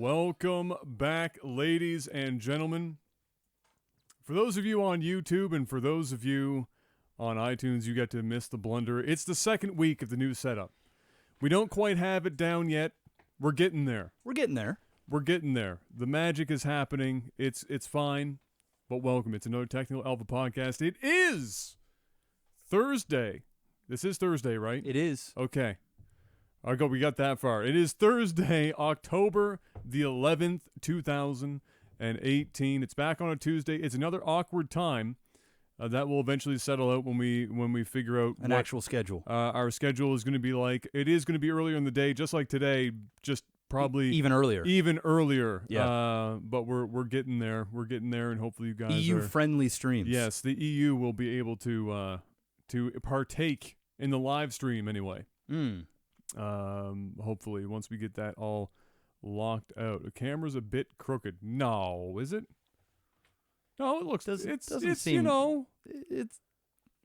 Welcome back, ladies and gentlemen. For those of you on YouTube and for those of you on iTunes, you get to miss the blunder. It's the second week of the new setup. We don't quite have it down yet. We're getting there. We're getting there. We're getting there. The magic is happening. It's fine, but welcome. It's another Technical Alpha podcast. It is Thursday. This is Thursday, right? It is. Okay. We got that far. It is Thursday, October the 11th, 2018. It's back on a Tuesday. It's another awkward time. That will eventually settle out when we figure out an actual schedule. Our schedule is going to be like. It is going to be earlier in the day, just like today. Just probably even earlier. Yeah. But we're getting there. We're getting there, and hopefully you guys EU friendly streams. Yes, the EU will be able to partake in the live stream anyway. Hopefully once we get that all locked out. The camera's a bit crooked. No, is it? No, it looks. It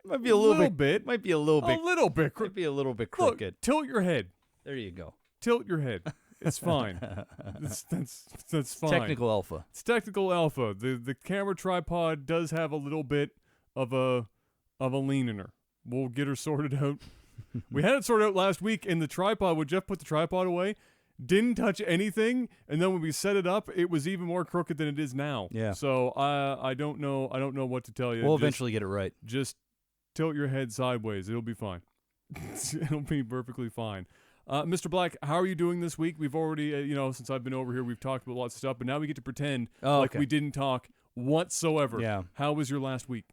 might be a little bit. Might be a little bit. A little bit. Might be a little bit crooked. Look, tilt your head. There you go. Tilt your head. It's fine. That's fine. Technical Alpha. It's Technical Alpha. The camera tripod does have a little bit of a lean in her. We'll get her sorted out. We had it sorted out last week, and the tripod, when Jeff put the tripod away, didn't touch anything, and then when we set it up, it was even more crooked than it is now. Yeah. So I don't know what to tell you. We'll eventually get it right. Just tilt your head sideways. It'll be fine. It'll be perfectly fine. Mr. Black, how are you doing this week? We've already, since I've been over here, we've talked about lots of stuff, but now we get to pretend like we didn't talk whatsoever. Yeah. How was your last week?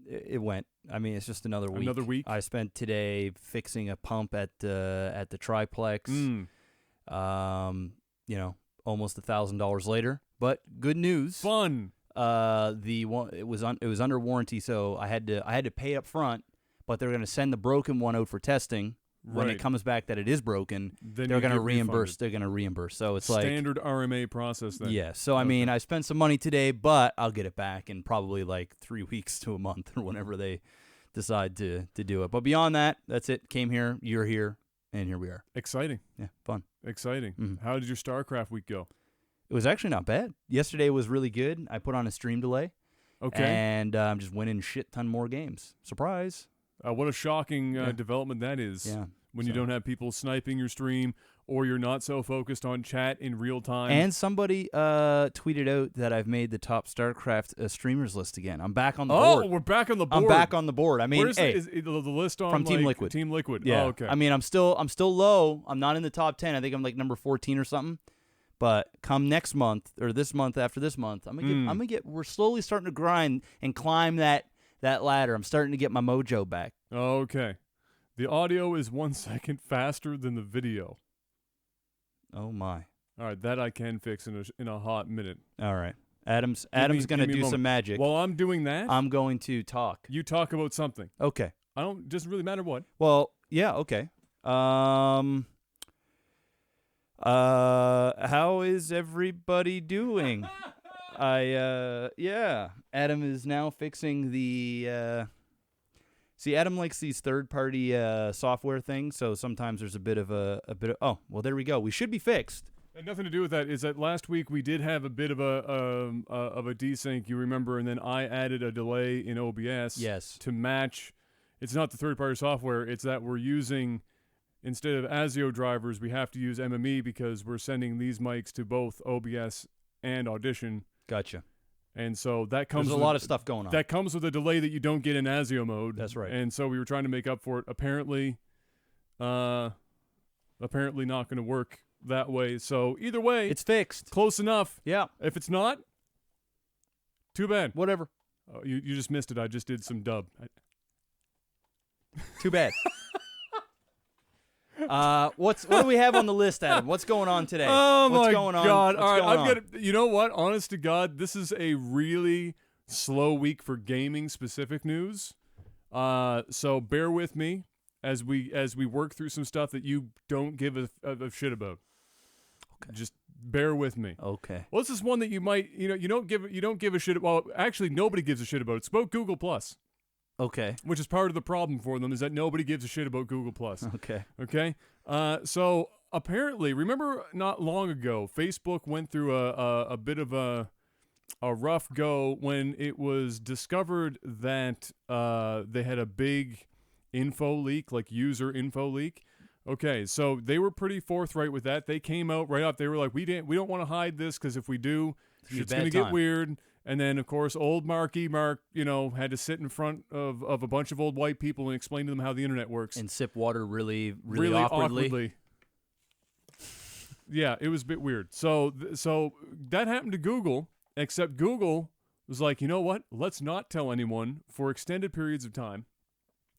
It went. I mean, it's just another week. Another week? I spent today fixing a pump at the triplex. Almost $1,000 later. But good news. Fun. It was under warranty, so I had to pay up front, but they're going to send the broken one out for testing. When it comes back that it is broken, then they're going to reimburse. They're going to reimburse. So it's standard RMA process then. Yeah. So I mean, I spent some money today, but I'll get it back in probably like 3 weeks to a month or whenever they decide to do it. But beyond that, that's it. Came here, you're here, and here we are. Exciting. Yeah, fun. Exciting. Mm-hmm. How did your StarCraft week go? It was actually not bad. Yesterday was really good. I put on a stream delay. Okay. And I'm just winning shit ton more games. Surprise. What a shocking development that is. Yeah. When you don't have people sniping your stream, or you're not so focused on chat in real time. And somebody tweeted out that I've made the top StarCraft streamers list again. I'm back on the board. Oh, we're back on the board. I'm back on the board. I mean, is the list on from Team Liquid. Team Liquid. Yeah. Oh, okay. I mean, I'm still low. I'm not in the top 10. I think I'm like number 14 or something. But come next month or this month after this month, I'm gonna get. We're slowly starting to grind and climb that ladder. I'm starting to get my mojo back. Okay. The audio is 1 second faster than the video. Oh my! All right, that I can fix in a hot minute. All right, Adam's gonna do some magic. While I'm doing that, I'm going to talk. You talk about something. Okay. Doesn't really matter what. Well, yeah, okay. How is everybody doing? Adam is now fixing the. See, Adam likes these third-party software things, so sometimes there's a bit of. Oh, well, there we go. We should be fixed. Had nothing to do with that. Is that last week we did have a bit of a desync, you remember, and then I added a delay in OBS. Yes. To match. It's not the third-party software. It's that we're using, instead of ASIO drivers, we have to use MME because we're sending these mics to both OBS and Audition. Gotcha. And so that comes. There's a lot of stuff going on. That comes with a delay that you don't get in ASIO mode. That's right. And so we were trying to make up for it. Apparently not going to work that way. So either way, it's fixed. Close enough. Yeah. If it's not, too bad. Whatever. Oh, you just missed it. I just did some dub. Too bad. What do we have on the list, Adam? What's going on today? Oh What's my going on? God! What's All right, going on? You know what? Honest to God, this is a really slow week for gaming specific news. So bear with me as we work through some stuff that you don't give a shit about. Okay. Just bear with me. Okay. Well, this is one that you might you don't give a shit. Well, actually, nobody gives a shit about. It's about Google Plus. Okay. Which is part of the problem for them, is that nobody gives a shit about Google Plus. Okay. Okay. So apparently, remember not long ago, Facebook went through a bit of a rough go when it was discovered that they had a big info leak, like user info leak. Okay, so they were pretty forthright with that. They came out right up. They were like, we don't want to hide this because if we do, it's going to get weird. And then, of course, old Mark, had to sit in front of a bunch of old white people and explain to them how the internet works. And sip water really awkwardly. Yeah, it was a bit weird. So that happened to Google, except Google was like, you know what? Let's not tell anyone for extended periods of time.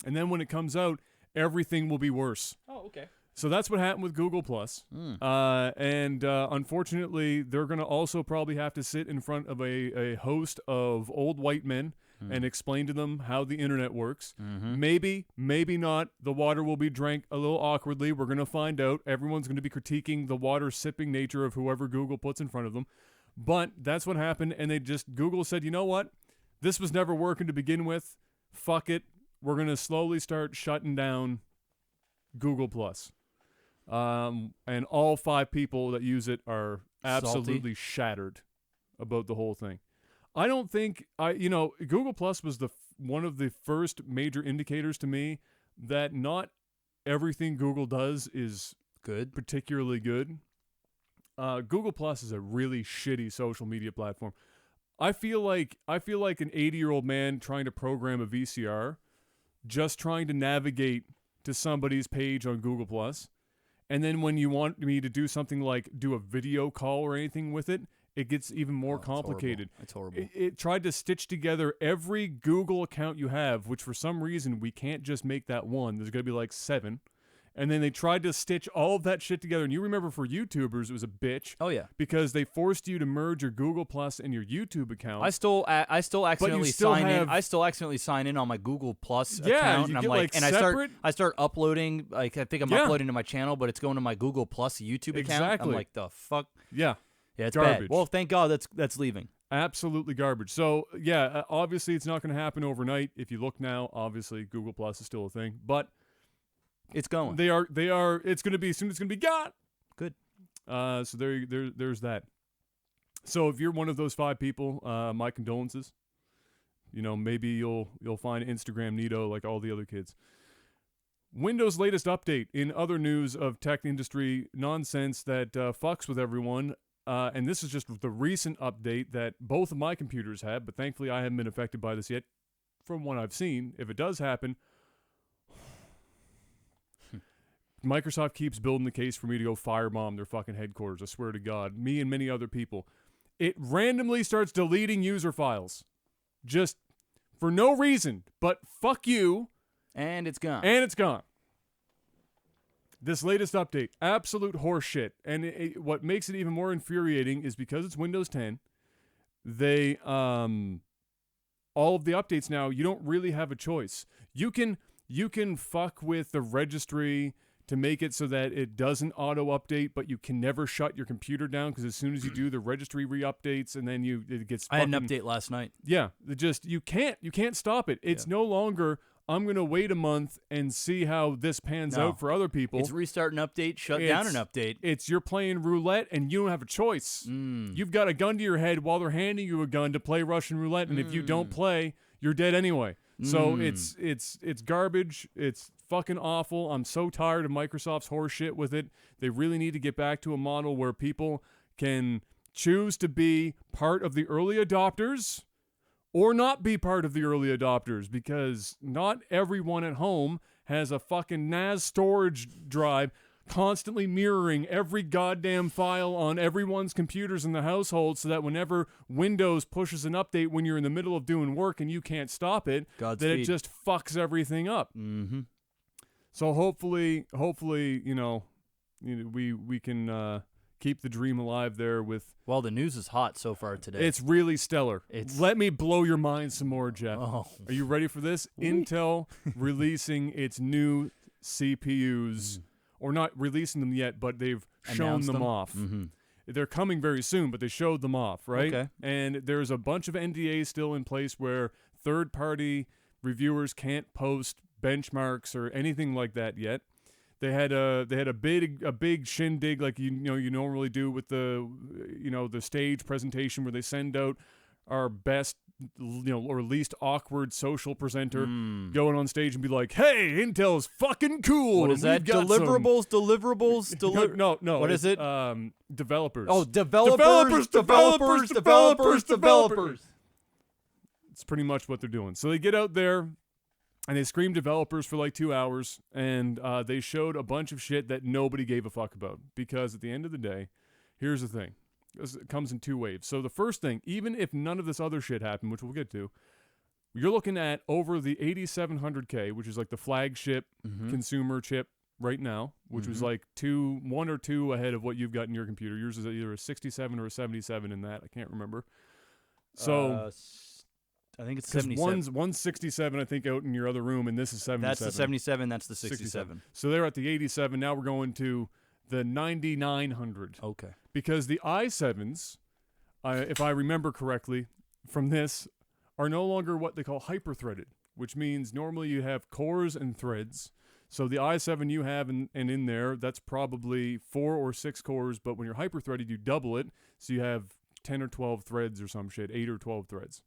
And then when it comes out, everything will be worse. Oh, okay. So that's what happened with Google+. And unfortunately, they're going to also probably have to sit in front of a host of old white men and explain to them how the internet works. Maybe not. The water will be drank a little awkwardly. We're going to find out. Everyone's going to be critiquing the water-sipping nature of whoever Google puts in front of them. But that's what happened, and Google said, you know what? This was never working to begin with. Fuck it. We're going to slowly start shutting down Google+. And all 5 people that use it are absolutely shattered about the whole thing. I don't think Google Plus was one of the first major indicators to me that not everything Google does is good, particularly good. Google Plus is a really shitty social media platform. I feel like an 80-year-old man trying to program a VCR, just trying to navigate to somebody's page on Google Plus. And then when you want me to do something like do a video call or anything with it, it gets even more complicated. It's horrible. It tried to stitch together every Google account you have, which for some reason we can't just make that one. There's going to be like 7. And then they tried to stitch all of that shit together. And you remember for YouTubers, it was a bitch. Oh, yeah. Because they forced you to merge your Google Plus and your YouTube account. I still accidentally sign in. I still accidentally sign in on my Google Plus account. You and get I'm like, and separate? I start uploading. Like I think I'm uploading to my channel, but it's going to my Google Plus YouTube account. Exactly. I'm like, the fuck. Yeah. Yeah, it's garbage. bad. Well, thank God that's leaving. Absolutely garbage. So, yeah, obviously it's not going to happen overnight. If you look now, obviously Google Plus is still a thing, but it's going. They are. It's going to be soon. It's going to be gone. Good. So there's that. So if you're one of those 5 people, my condolences. Maybe you'll find Instagram neato like all the other kids. Windows' latest update in other news of tech industry nonsense that fucks with everyone. And this is just the recent update that both of my computers have, but thankfully I haven't been affected by this yet. From what I've seen, if it does happen, Microsoft keeps building the case for me to go firebomb their fucking headquarters. I swear to God. Me and many other people. It randomly starts deleting user files. Just for no reason. But fuck you. And it's gone. This latest update. Absolute horseshit. And what makes it even more infuriating is because it's Windows 10. They, all of the updates now, you don't really have a choice. You can fuck with the registry to make it so that it doesn't auto-update, but you can never shut your computer down because as soon as you do, the registry re-updates and then it gets I had an update last night. Yeah, you can't stop it. It's no longer, I'm going to wait a month and see how this pans out for other people. It's restart an update, shut down an update. It's you're playing roulette and you don't have a choice. You've got a gun to your head while they're handing you a gun to play Russian roulette, and if you don't play, you're dead anyway. So it's garbage. It's fucking awful. I'm so tired of Microsoft's horseshit with it. They really need to get back to a model where people can choose to be part of the early adopters or not be part of the early adopters, because not everyone at home has a fucking NAS storage drive constantly mirroring every goddamn file on everyone's computers in the household so that whenever Windows pushes an update when you're in the middle of doing work and you can't stop it, that it just fucks everything up. Mm-hmm. So hopefully, we can keep the dream alive there with... Well, the news is hot so far today. It's really stellar. Let me blow your mind some more, Jeff. Oh. Are you ready for this? Intel releasing its new CPUs. Or not releasing them yet, but they've shown them off. Mm-hmm. They're coming very soon, but they showed them off, right? Okay. And there's a bunch of NDAs still in place where third-party reviewers can't post benchmarks or anything like that yet. They had a big shindig like you normally do with the stage presentation where they send out our best or least awkward social presenter going on stage and be like, "Hey, Intel's fucking cool." What is that? Deliverables. No. What is it? Developers. Oh, developers. It's pretty much what they're doing. So they get out there and they scream developers for like 2 hours, and they showed a bunch of shit that nobody gave a fuck about. Because at the end of the day, here's the thing. It comes in two waves. So the first thing, even if none of this other shit happened, which we'll get to, you're looking at over the 8700K, which is like the flagship consumer chip right now, which was like 1 or 2 ahead of what you've got in your computer. Yours is either a 67 or a 77 in that. I can't remember. So I think it's 77. One's 67, I think, out in your other room, and this is 77. That's the 77. That's the 67. So they're at the 87. Now we're going to the 9900. Okay. Because the i7s, if I remember correctly from this, are no longer what they call hyper-threaded, which means normally you have cores and threads. So the i7 you have and in there, that's probably 4 or 6 cores, but when you're hyper-threaded, you double it, so you have 10 or 12 threads or some shit, 8 or 12 threads.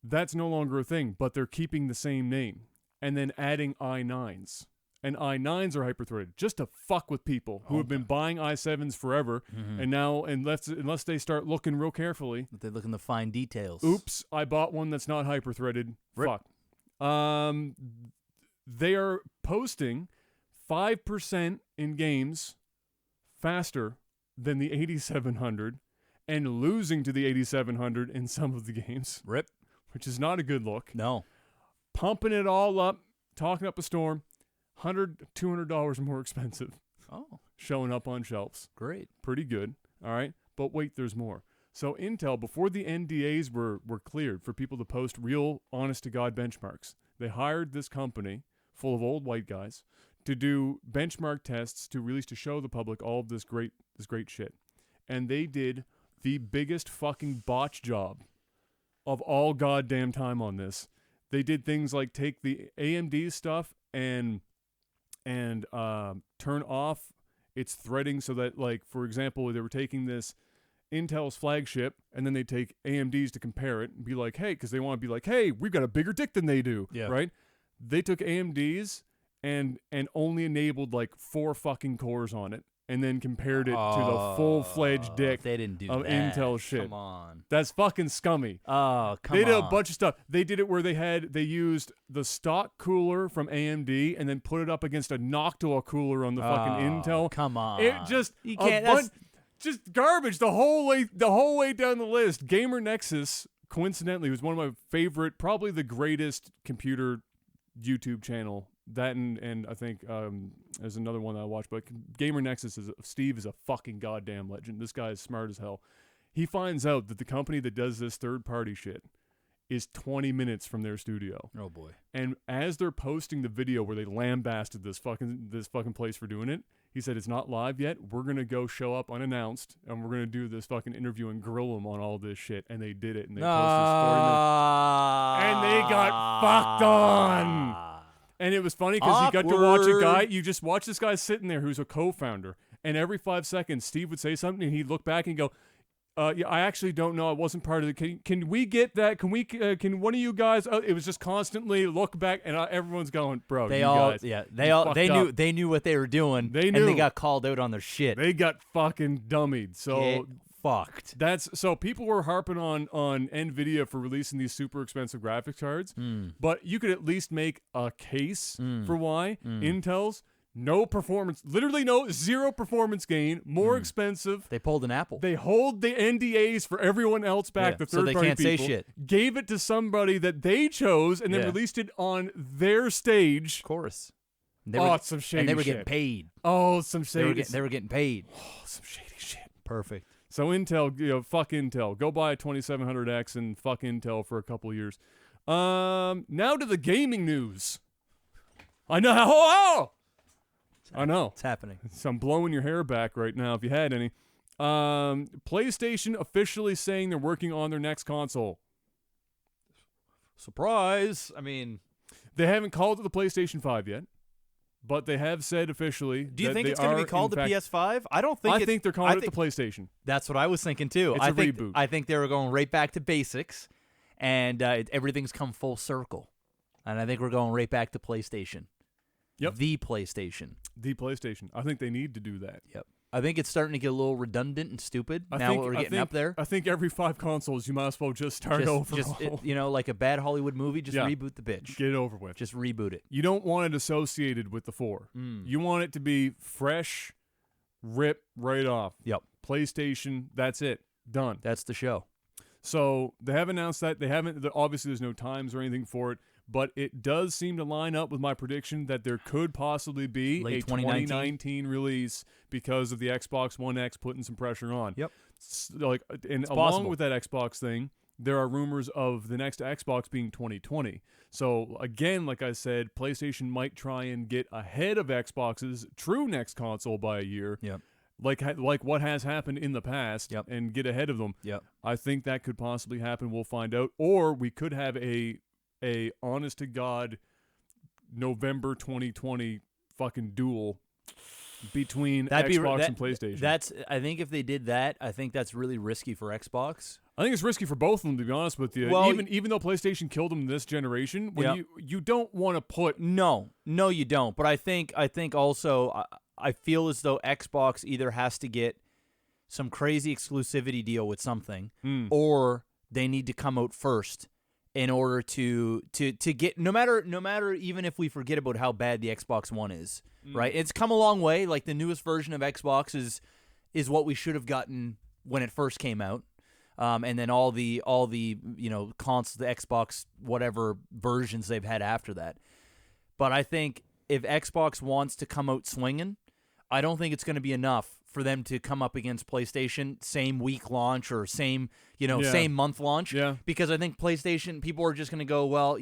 That's no longer a thing, but they're keeping the same name and then adding i9s. And i9s are hyper-threaded just to fuck with people who have been buying i7s forever, and now unless they start looking real carefully, they look in the fine details. Oops, I bought one that's not hyper-threaded. Rip. Fuck. They are posting 5% in games faster than the 8700 and losing to the 8700 in some of the games. Rip. Which is not a good look. No. Pumping it all up, talking up a storm. $100, $200 more expensive. Oh. Showing up on shelves. Great. Pretty good. All right. But wait, there's more. So Intel, before the NDAs were cleared for people to post real, honest-to-God benchmarks, they hired this company full of old white guys to do benchmark tests to show the public all of this great shit. And they did the biggest fucking botch job of all goddamn time on this. They did things like take the AMD stuff and turn off its threading so that, like, for example, they were taking this Intel's flagship and then they take AMD's to compare it and be like, hey, because they want to be like, hey, we've got a bigger dick than they do, right? They took AMD's and only enabled like 4 fucking cores on it and then compared it to the full-fledged dick they didn't do of that. Intel shit. Come on. That's fucking scummy. Oh, come on. They did a bunch of stuff. They did it where they used the stock cooler from AMD and then put it up against a Noctua cooler on the fucking Intel. Come on. It just you can't. Just garbage the whole way down the list. Gamer Nexus, coincidentally, was one of my favorite, probably the greatest computer YouTube channel. That and I think there's another one that I watch, but Gamer Nexus Steve is a fucking goddamn legend. This guy is smart as hell. He finds out that the company that does this third-party shit is 20 minutes from their studio. Oh boy! And as they're posting the video where they lambasted this fucking place for doing it, he said it's not live yet. We're gonna go show up unannounced, and we're gonna do this fucking interview and grill them on all this shit. And they did it, and they posted this 40 minutes, and they got fucked on. And it was funny because you got to watch a guy. You just watch this guy sitting there who's a co-founder, and every 5 seconds, Steve would say something, and he'd look back and go, "Yeah, I actually don't know. I wasn't part of the. Can we get that? Can we? Can one of you guys?" It was just constantly look back, and everyone's going, "Bro, they knew what they were doing. They knew, and they got called out on their shit. They got fucking dummied. So fucked. So people were harping on Nvidia for releasing these super expensive graphics cards, but you could at least make a case for why Intel's no performance, literally zero performance gain, more expensive. They pulled an Apple. They hold the NDAs for everyone else back, the third party so they can't people, say shit. Gave it to somebody that they chose and then released it on their stage. Of course. It's some shady shit. And they were getting paid. Oh, some shady. They were getting paid. Oh, some shady shit. Perfect. So Intel, fuck Intel. Go buy a 2700X and fuck Intel for a couple years. Now to the gaming news. I know. I know. It's happening. So I'm blowing your hair back right now if you had any. PlayStation officially saying they're working on their next console. Surprise. I mean, they haven't called it the PlayStation 5 yet. but they have said officially. Do you that think they it's going to are, be called in the fact, PS5? I don't think. I think they're calling it the PlayStation. That's what I was thinking too. It's a reboot. I think they were going right back to basics, and everything's come full circle. And I think we're going right back to PlayStation. Yep. The PlayStation. The PlayStation. I think they need to do that. Yep. I think it's starting to get a little redundant and stupid now we're getting up there. I think every 5 consoles, you might as well just start over. Like a bad Hollywood movie, just reboot the bitch. Get it over with. Just reboot it. You don't want it associated with the 4. You want it to be fresh, rip right off. Yep. PlayStation, that's it. Done. That's the show. So they have announced that. They haven't. Obviously, there's no times or anything for it. But it does seem to line up with my prediction that there could possibly be late a 2019 release because of the Xbox One X putting some pressure on. Yep. And along with that Xbox thing, there are rumors of the next Xbox being 2020. So again, like I said, PlayStation might try and get ahead of Xbox's true next console by a year. Yep. Like what has happened in the past, and get ahead of them. Yep. I think that could possibly happen. We'll find out. Or we could have a honest to God November 2020 fucking duel between Xbox and PlayStation. I think if they did that, I think that's really risky for Xbox. I think it's risky for both of them, to be honest with you. Well, even though PlayStation killed them this generation, when you don't want to put no, you don't. But I think also I feel as though Xbox either has to get some crazy exclusivity deal with something, or they need to come out first in order to get no matter even if we forget about how bad the Xbox One is, right? It's come a long way. Like the newest version of Xbox is what we should have gotten when it first came out. And then all the console, the Xbox whatever versions they've had after that. But I think if Xbox wants to come out swinging, I don't think it's going to be enough for them to come up against PlayStation, same week launch or same month launch. Yeah. Because I think PlayStation, people are just going to go, well,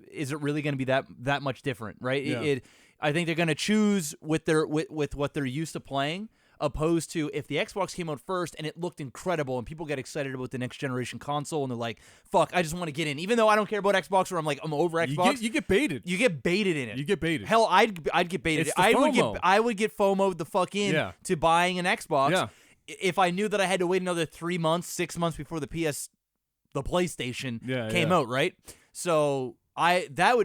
is it really going to be that much different, right? Yeah. I think they're going to choose with what they're used to playing, opposed to if the Xbox came out first and it looked incredible and people get excited about the next generation console and they're like, fuck, I just want to get in. Even though I don't care about Xbox or I'm over Xbox. You get baited. You get baited in it. You get baited. Hell, I'd get baited. It's the FOMO. I would get FOMO'd the fuck in to buying an Xbox if I knew that I had to wait another 3 months, 6 months before the PlayStation came out, right? So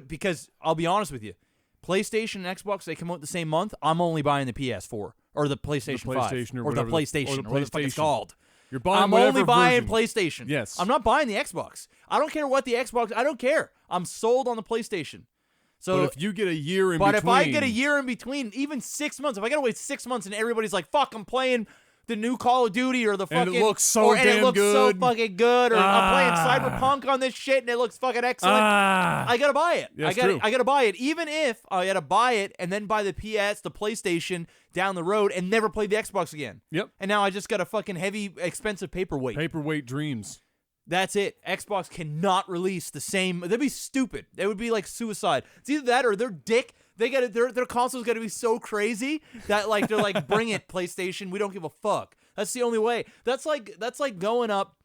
because I'll be honest with you, PlayStation and Xbox, they come out the same month, I'm only buying the PS4 or the PlayStation 5 or the PlayStation or whatever the fuck it's called. You're buying I'm only buying version. PlayStation. Yes. I'm not buying the Xbox. I don't care what the Xbox, I don't care. I'm sold on the PlayStation. So but if you get a year in between. But if I get a year in between, even 6 months, if I got to wait 6 months and everybody's like, fuck, I'm playing the new Call of Duty or the fucking. And it looks so damn good. And it looks so fucking good. Or I'm playing Cyberpunk on this shit and it looks fucking excellent. I got to buy it. Yes, I got to buy it. Even if I got to buy it and then buy the PlayStation down the road and never play the Xbox again. Yep. And now I just got a fucking heavy, expensive paperweight. Paperweight dreams. That's it. Xbox cannot release the same. That'd be stupid. It would be like suicide. It's either that or their dick. Their console's got to be so crazy that they're like, bring it, PlayStation. We don't give a fuck. That's the only way. That's like going up.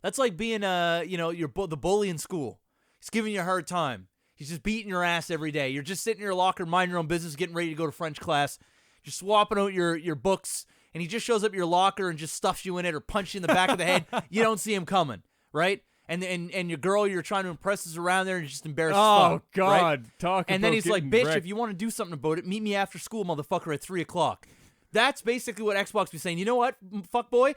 That's like being the bully in school. He's giving you a hard time. He's just beating your ass every day. You're just sitting in your locker, minding your own business, getting ready to go to French class. You're swapping out your books. And he just shows up at your locker and just stuffs you in it or punches you in the back of the head. You don't see him coming, right? And your girl you're trying to impress is around there and you're just embarrassed as fuck. Oh, God. Right? Talking and then he's like, bitch, wrecked. if you want to do something about it, meet me after school, motherfucker, at 3 o'clock. That's basically what Xbox be saying. You know what, fuckboy?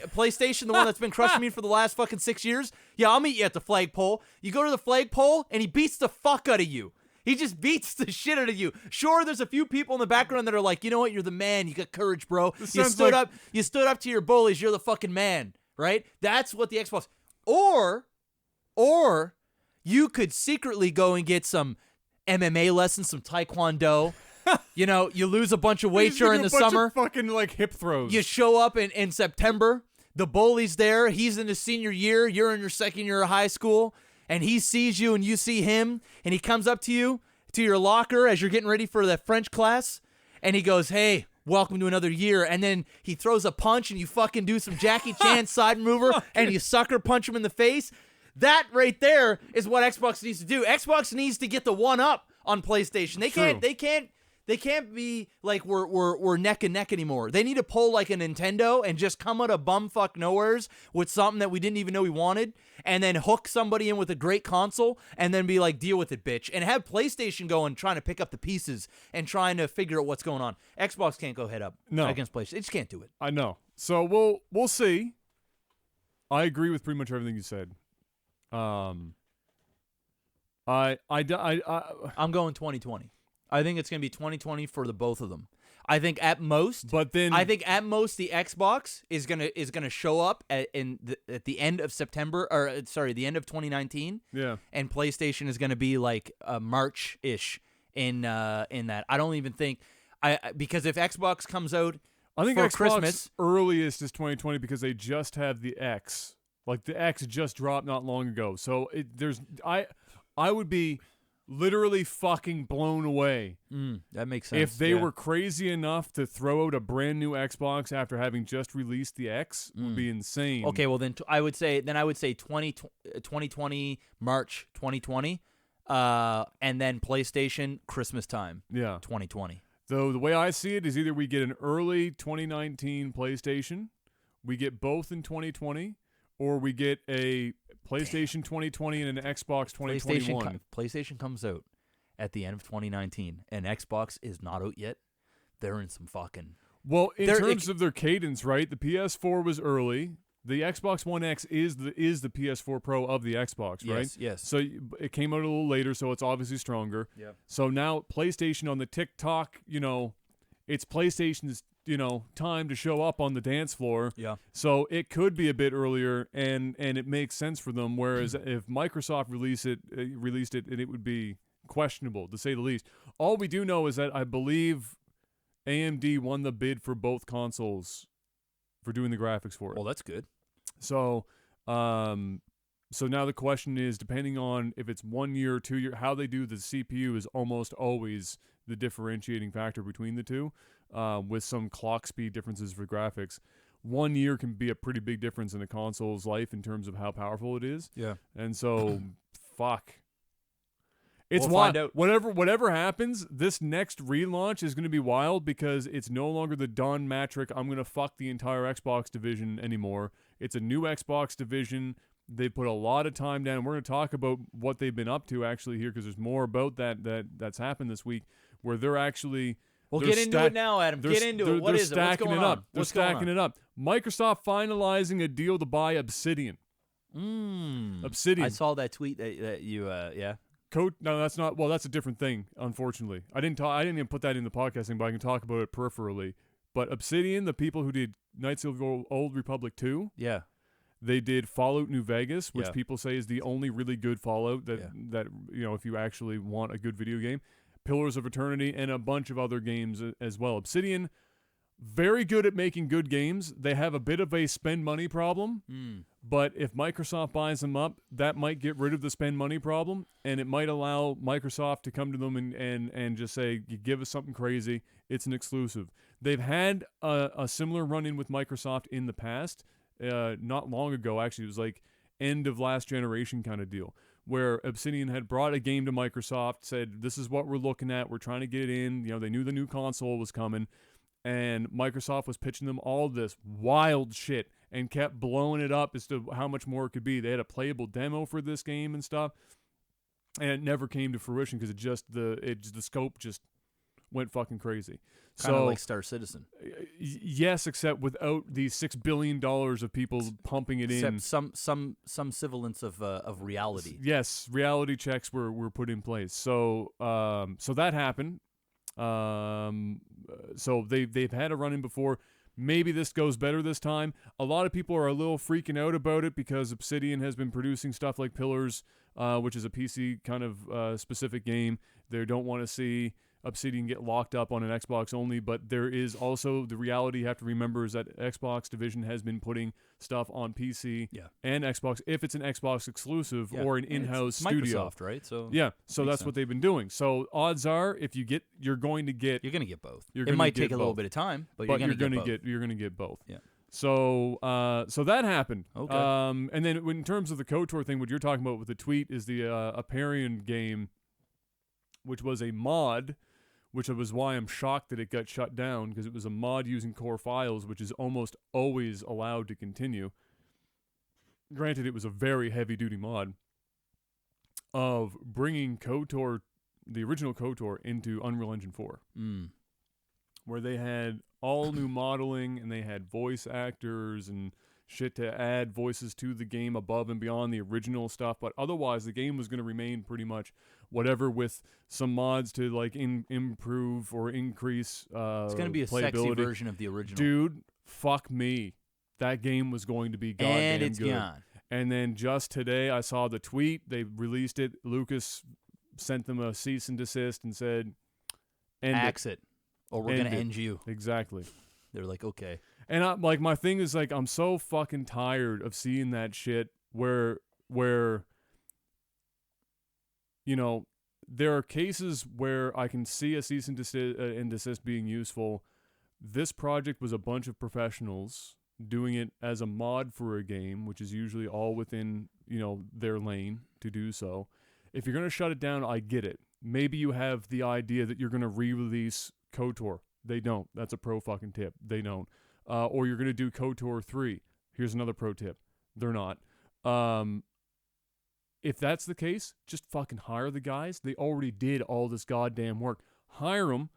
PlayStation, the one that's been crushing me for the last fucking 6 years? Yeah, I'll meet you at the flagpole. You go to the flagpole and he beats the fuck out of you. He just beats the shit out of you. Sure, there's a few people in the background that are like, you know what? You're the man. You got courage, bro. You stood up to your bullies. You're the fucking man, right? That's what the Xbox. Or you could secretly go and get some MMA lessons, some Taekwondo. You lose a bunch of weight during the summer. Fucking like hip throws. You show up in September. The bully's there. He's in his senior year. You're in your second year of high school. And he sees you and you see him, and he comes up to you, to your locker as you're getting ready for that French class, and he goes, hey, welcome to another year. And then he throws a punch, and you fucking do some Jackie Chan side mover, and you sucker punch him in the face. That right there is what Xbox needs to do. Xbox needs to get the one up on PlayStation. They can't be like we're neck and neck anymore. They need to pull like a Nintendo and just come out of bumfuck nowheres with something that we didn't even know we wanted, and then hook somebody in with a great console, and then be like, deal with it, bitch. And have PlayStation going, trying to pick up the pieces and trying to figure out what's going on. Xbox can't go head up against PlayStation. They just can't do it. I know. So we'll see. I agree with pretty much everything you said. I'm going 2020. I think it's going to be 2020 for the both of them. I think at most the Xbox is gonna show up at the end of September, or sorry, the end of 2019. Yeah. And PlayStation is gonna be like March-ish in that. I don't even think because if Xbox comes out I think for Xbox Christmas earliest is 2020 because they just have the X. Like the X just dropped not long ago. So I would be literally fucking blown away. That makes sense. If they were crazy enough to throw out a brand new Xbox after having just released the X, would be insane. Okay, well then I would say 2020 March 2020, and then PlayStation Christmas time. Yeah, 2020. Though the way I see it is either we get an early 2019 PlayStation, we get both in 2020, or we get a PlayStation 2020 and an Xbox 2021. PlayStation comes out at the end of 2019, and Xbox is not out yet. They're in some fucking... Well, in terms of their cadence, right? The PS4 was early. The Xbox One X is the PS4 Pro of the Xbox, right? Yes. So it came out a little later, so it's obviously stronger. Yeah. So now PlayStation on the TikTok, it's PlayStation's time to show up on the dance floor. Yeah. So it could be a bit earlier, and it makes sense for them. Whereas if Microsoft released it, it would be questionable to say the least. All we do know is that I believe AMD won the bid for both consoles for doing the graphics for it. Well, that's good. So, so now the question is, depending on if it's 1 year or 2 year, how they do the CPU is almost always the differentiating factor between the two, with some clock speed differences for graphics. 1 year can be a pretty big difference in a console's life in terms of how powerful it is. Yeah. And so, fuck. It's we'll wild. find out. Whatever happens, this next relaunch is going to be wild because it's no longer the Don Matrick, I'm going to fuck the entire Xbox division anymore. It's a new Xbox division. They put a lot of time down. We're going to talk about what they've been up to actually here because there's more about that's happened this week where they're actually... Well, get into it now, Adam. Get into it. What is it? What's going on? They're stacking it up. Microsoft finalizing a deal to buy Obsidian. Obsidian. I saw that tweet that you, yeah. No, that's not. Well, that's a different thing. Unfortunately, I didn't even put that in the podcasting, but I can talk about it peripherally. But Obsidian, the people who did Knights of the Old Republic 2, yeah, they did Fallout New Vegas, which people say is the only really good Fallout that if you actually want a good video game. Pillars of Eternity and a bunch of other games as well. Obsidian, very good at making good games. They have a bit of a spend money problem, but if Microsoft buys them up, that might get rid of the spend money problem, and it might allow Microsoft to come to them and just say, you give us something crazy, it's an exclusive. They've had a similar run-in with Microsoft in the past, not long ago, actually. It was like end of last generation kind of deal, where Obsidian had brought a game to Microsoft, said, this is what we're looking at, we're trying to get in, they knew the new console was coming, and Microsoft was pitching them all this wild shit and kept blowing it up as to how much more it could be. They had a playable demo for this game and stuff, and it never came to fruition because the scope just went fucking crazy. Kind of like Star Citizen. Yes, except without the $6 billion of people pumping it in. Except some semblance of reality. Yes, reality checks were put in place. So so that happened. So they've had a run-in before. Maybe this goes better this time. A lot of people are a little freaking out about it because Obsidian has been producing stuff like Pillars, which is a PC kind of specific game. They don't want to see Obsidian get locked up on an Xbox only, but there is also the reality you have to remember is that Xbox division has been putting stuff on PC and Xbox if it's an Xbox exclusive or an in-house studio. Microsoft, right? So so that's what they've been doing. So odds are, if you're going to get both. It might take a little bit of time, but you're going to get both. Yeah. So that happened. Okay. And then in terms of the KOTOR thing, what you're talking about with the tweet is the Aparian game. which was a mod, which was why I'm shocked that it got shut down, because it was a mod using core files, which is almost always allowed to continue. Granted, it was a very heavy-duty mod of bringing KOTOR, the original KOTOR, into Unreal Engine 4, where they had all new modeling, and they had voice actors and shit to add voices to the game above and beyond the original stuff. But otherwise, the game was going to remain pretty much whatever, with some mods to like improve or increase It's going to be a sexy version of the original. Dude, fuck me. That game was going to be goddamn and it's good. gone. And then just today, I saw the tweet. They released it. Lucas sent them a cease and desist and said, Axe it, or we're going to end you. Exactly. They're like, okay. And my thing is, like, I'm so fucking tired of seeing that shit where you know, there are cases where I can see a cease and desist being useful. This project was a bunch of professionals doing it as a mod for a game, which is usually all within, you know, their lane to do so. If you're going to shut it down, I get it. Maybe you have the idea that you're going to re-release KOTOR. They don't. That's a pro fucking tip. They don't. Or you're going to do KOTOR 3. Here's another pro tip. They're not. If that's the case, just fucking hire the guys. They already did all this goddamn work. Hire them.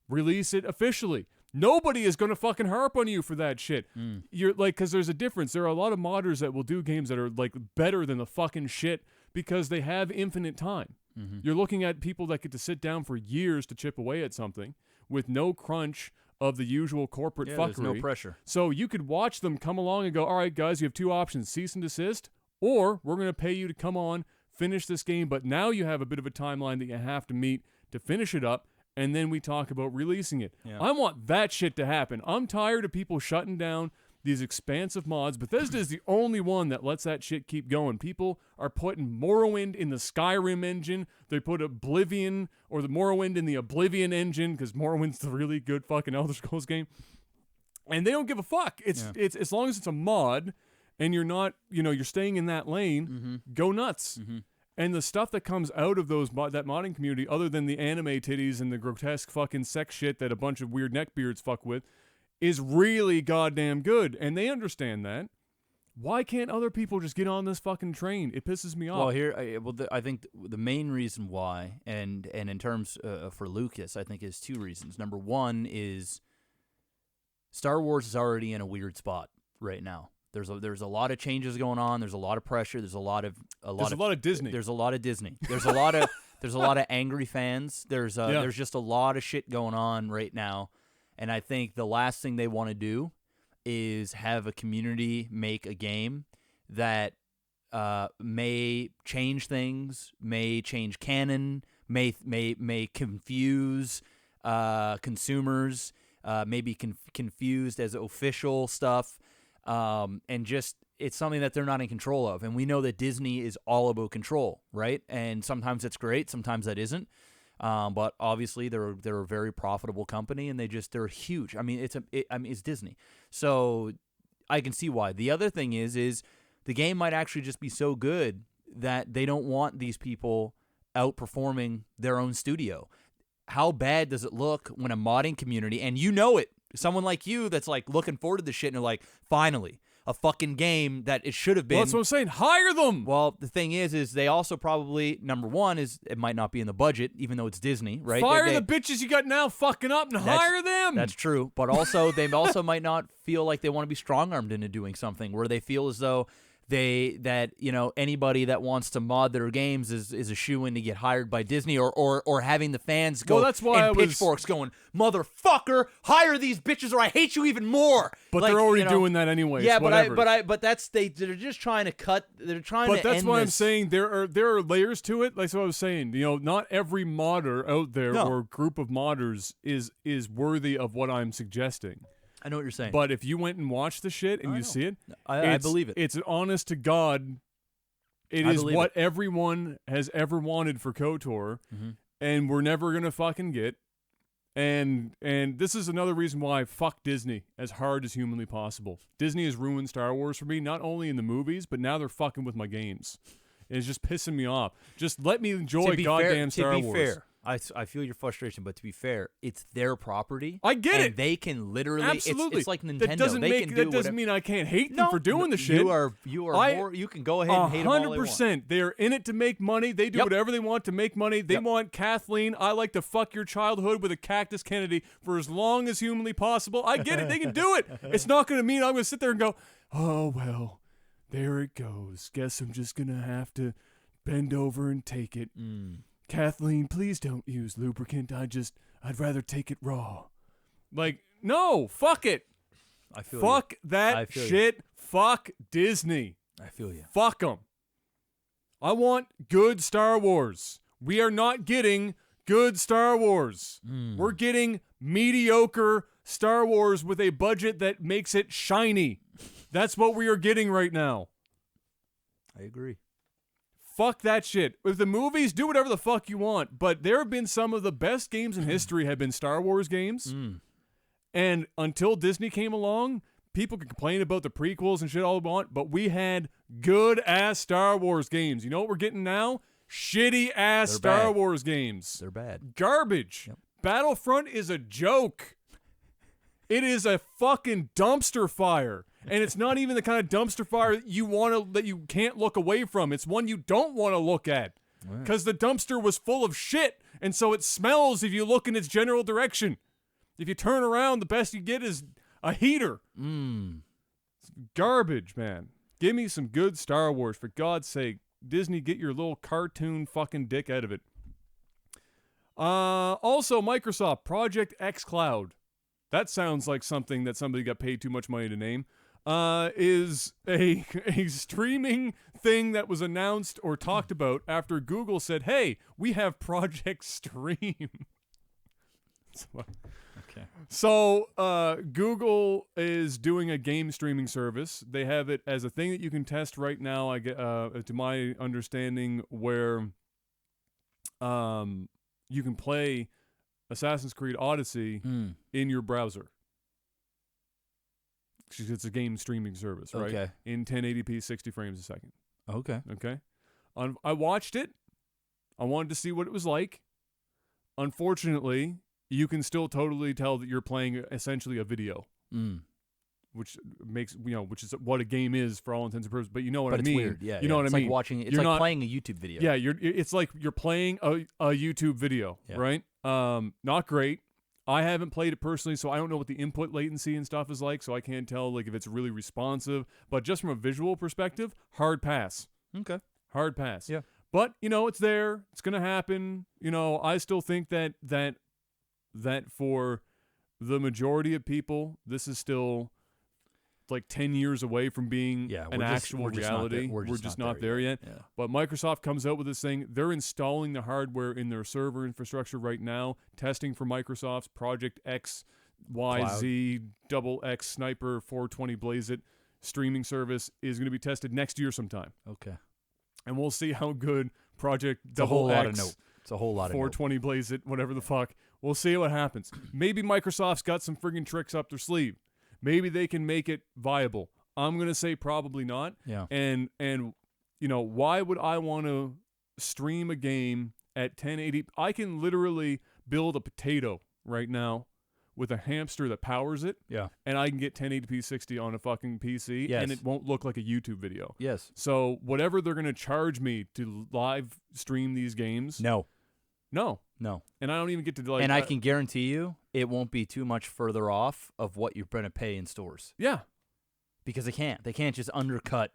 Release it officially. Nobody is going to fucking harp on you for that shit. You're like, because there's a difference. There are a lot of modders that will do games that are like better than the fucking shit because they have infinite time. You're looking at people that get to sit down for years to chip away at something with no crunch of the usual corporate fuckery. There's no pressure. So you could watch them come along and go, all right, guys, you have two options, cease and desist, or we're going to pay you to come on, finish this game, but now you have a bit of a timeline that you have to meet to finish it up, and then we talk about releasing it. Yeah. I want that shit to happen. I'm tired of people shutting down these expansive mods. Bethesda is the only one that lets that shit keep going. People are putting Morrowind in the Skyrim engine. They put Oblivion or the Morrowind in the Oblivion engine because Morrowind's the really good fucking Elder Scrolls game. And they don't give a fuck. It's as long as it's a mod and you're not, you know, you're staying in that lane, go nuts. And the stuff that comes out of that modding community, other than the anime titties and the grotesque fucking sex shit that a bunch of weird neckbeards fuck with, is really goddamn good. And they understand that. Why can't other people just get on this fucking train? It pisses me off. Well, I think the main reason why, and in terms for Lucas, I think is two reasons. Number one is Star Wars is already in a weird spot right now. There's a lot of changes going on. There's a lot of pressure. There's a lot of Disney. There's a lot of Disney. There's a lot of angry fans. There's just a lot of shit going on right now, and I think the last thing they want to do is have a community make a game that may change things, may change canon, may confuse consumers, may be confused as official stuff. And just it's something that they're not in control of. And we know that Disney is all about control, right? And sometimes it's great, sometimes that isn't. But obviously they're a very profitable company, and they're huge. I mean, it's Disney. So I can see why. The other thing is the game might actually just be so good that they don't want these people outperforming their own studio. How bad does it look when a modding community, and you know it, someone like you that's like looking forward to this shit and they're like, finally, a fucking game that it should have been. Well, that's what I'm saying. Hire them. Well, the thing is they also probably, number one, is it might not be in the budget, even though it's Disney, right? Fire the bitches you got now fucking up and hire them. That's true. But also, they also might not feel like they want to be strong-armed into doing something where they feel as though anybody that wants to mod their games is a shoo-in to get hired by Disney or having the fans go that's why and pitchforks going, motherfucker, hire these bitches or I hate you even more. But they're already doing that anyway. Yeah, but they're just trying to cut. They're trying to. But that's end why this. I'm saying there are layers to it. Like what I was saying, not every modder out there or group of modders is worthy of what I'm suggesting. I know what you're saying. But if you went and watched the shit and you see it, I believe it. It's an honest to God. It is what everyone has ever wanted for KOTOR, and we're never gonna fucking get. And this is another reason why fuck Disney as hard as humanly possible. Disney has ruined Star Wars for me, not only in the movies, but now they're fucking with my games. It's just pissing me off. Just let me enjoy goddamn Star Wars. To be fair, I feel your frustration, but to be fair, it's their property. I get and it. They can literally. Absolutely. It's like Nintendo. That doesn't whatever. mean I can't hate them for doing the shit. You are more. You can go ahead and hate them all they want. 100%. They are in it to make money. They do whatever they want to make money. They want Kathleen. I like to fuck your childhood with a Cactus Kennedy for as long as humanly possible. I get it. They can do it. It's not going to mean I'm going to sit there and go, oh, well, there it goes. Guess I'm just going to have to bend over and take it. Kathleen, please don't use lubricant. I'd rather take it raw. Like, no, fuck it. I feel fuck you. that shit. You. Fuck Disney. I feel you. Fuck them. I want good Star Wars. We are not getting good Star Wars. We're getting mediocre Star Wars with a budget that makes it shiny. That's what we are getting right now. I agree. Fuck that shit. With the movies, do whatever the fuck you want. But there have been some of the best games in history have been Star Wars games. And until Disney came along, people could complain about the prequels and shit all they want, but we had good-ass Star Wars games. You know what we're getting now? Shitty-ass Star Wars games. They're bad. Garbage. Yep. Battlefront is a joke. It is a fucking dumpster fire. And it's not even the kind of dumpster fire that you can't look away from. It's one you don't want to look at. Because the dumpster was full of shit. And so it smells if you look in its general direction. If you turn around, the best you get is a heater. It's garbage, man. Give me some good Star Wars, for God's sake. Disney, get your little cartoon fucking dick out of it. Also, Microsoft, Project xCloud. That sounds like something that somebody got paid too much money to name. Is a streaming thing that was announced or talked about after Google said, hey, we have Project Stream. Okay. So Google is doing a game streaming service. They have it as a thing that you can test right now, to my understanding, where you can play Assassin's Creed Odyssey in your browser. It's a game streaming service, right? Okay. In 1080p, 60 frames a second. Okay. I watched it. I wanted to see what it was like. Unfortunately, you can still totally tell that you're playing essentially a video, which is what a game is for all intents and purposes. But you know what I mean? It's weird. Yeah, you know what I mean? Like watching. It's like playing a YouTube video. Yeah, it's like you're playing a YouTube video, right? Not great. I haven't played it personally, so I don't know what the input latency and stuff is like, so I can't tell like if it's really responsive. But just from a visual perspective, hard pass. Okay. Hard pass. Yeah. But, it's there. It's going to happen. I still think that for the majority of people, this is still like 10 years away from being an actual reality. We're just not there yet. Yeah. But Microsoft comes out with this thing. They're installing the hardware in their server infrastructure right now, testing for Microsoft's Project XYZ XX Sniper 420 Blaze It streaming service is going to be tested next year sometime. Okay. And we'll see how good Project It's a whole X lot of note. It's a whole lot of 420 Blaze It, whatever the fuck. We'll see what happens. Maybe Microsoft's got some friggin' tricks up their sleeve. Maybe they can make it viable. I'm going to say probably not. Yeah. And why would I want to stream a game at 1080? I can literally build a potato right now with a hamster that powers it. Yeah. And I can get 1080p 60 on a fucking PC. Yes. And it won't look like a YouTube video. Yes. So whatever they're going to charge me to live stream these games. No. And I don't even get to And I can guarantee you it won't be too much further off of what you're going to pay in stores. Yeah. Because they can't. They can't just undercut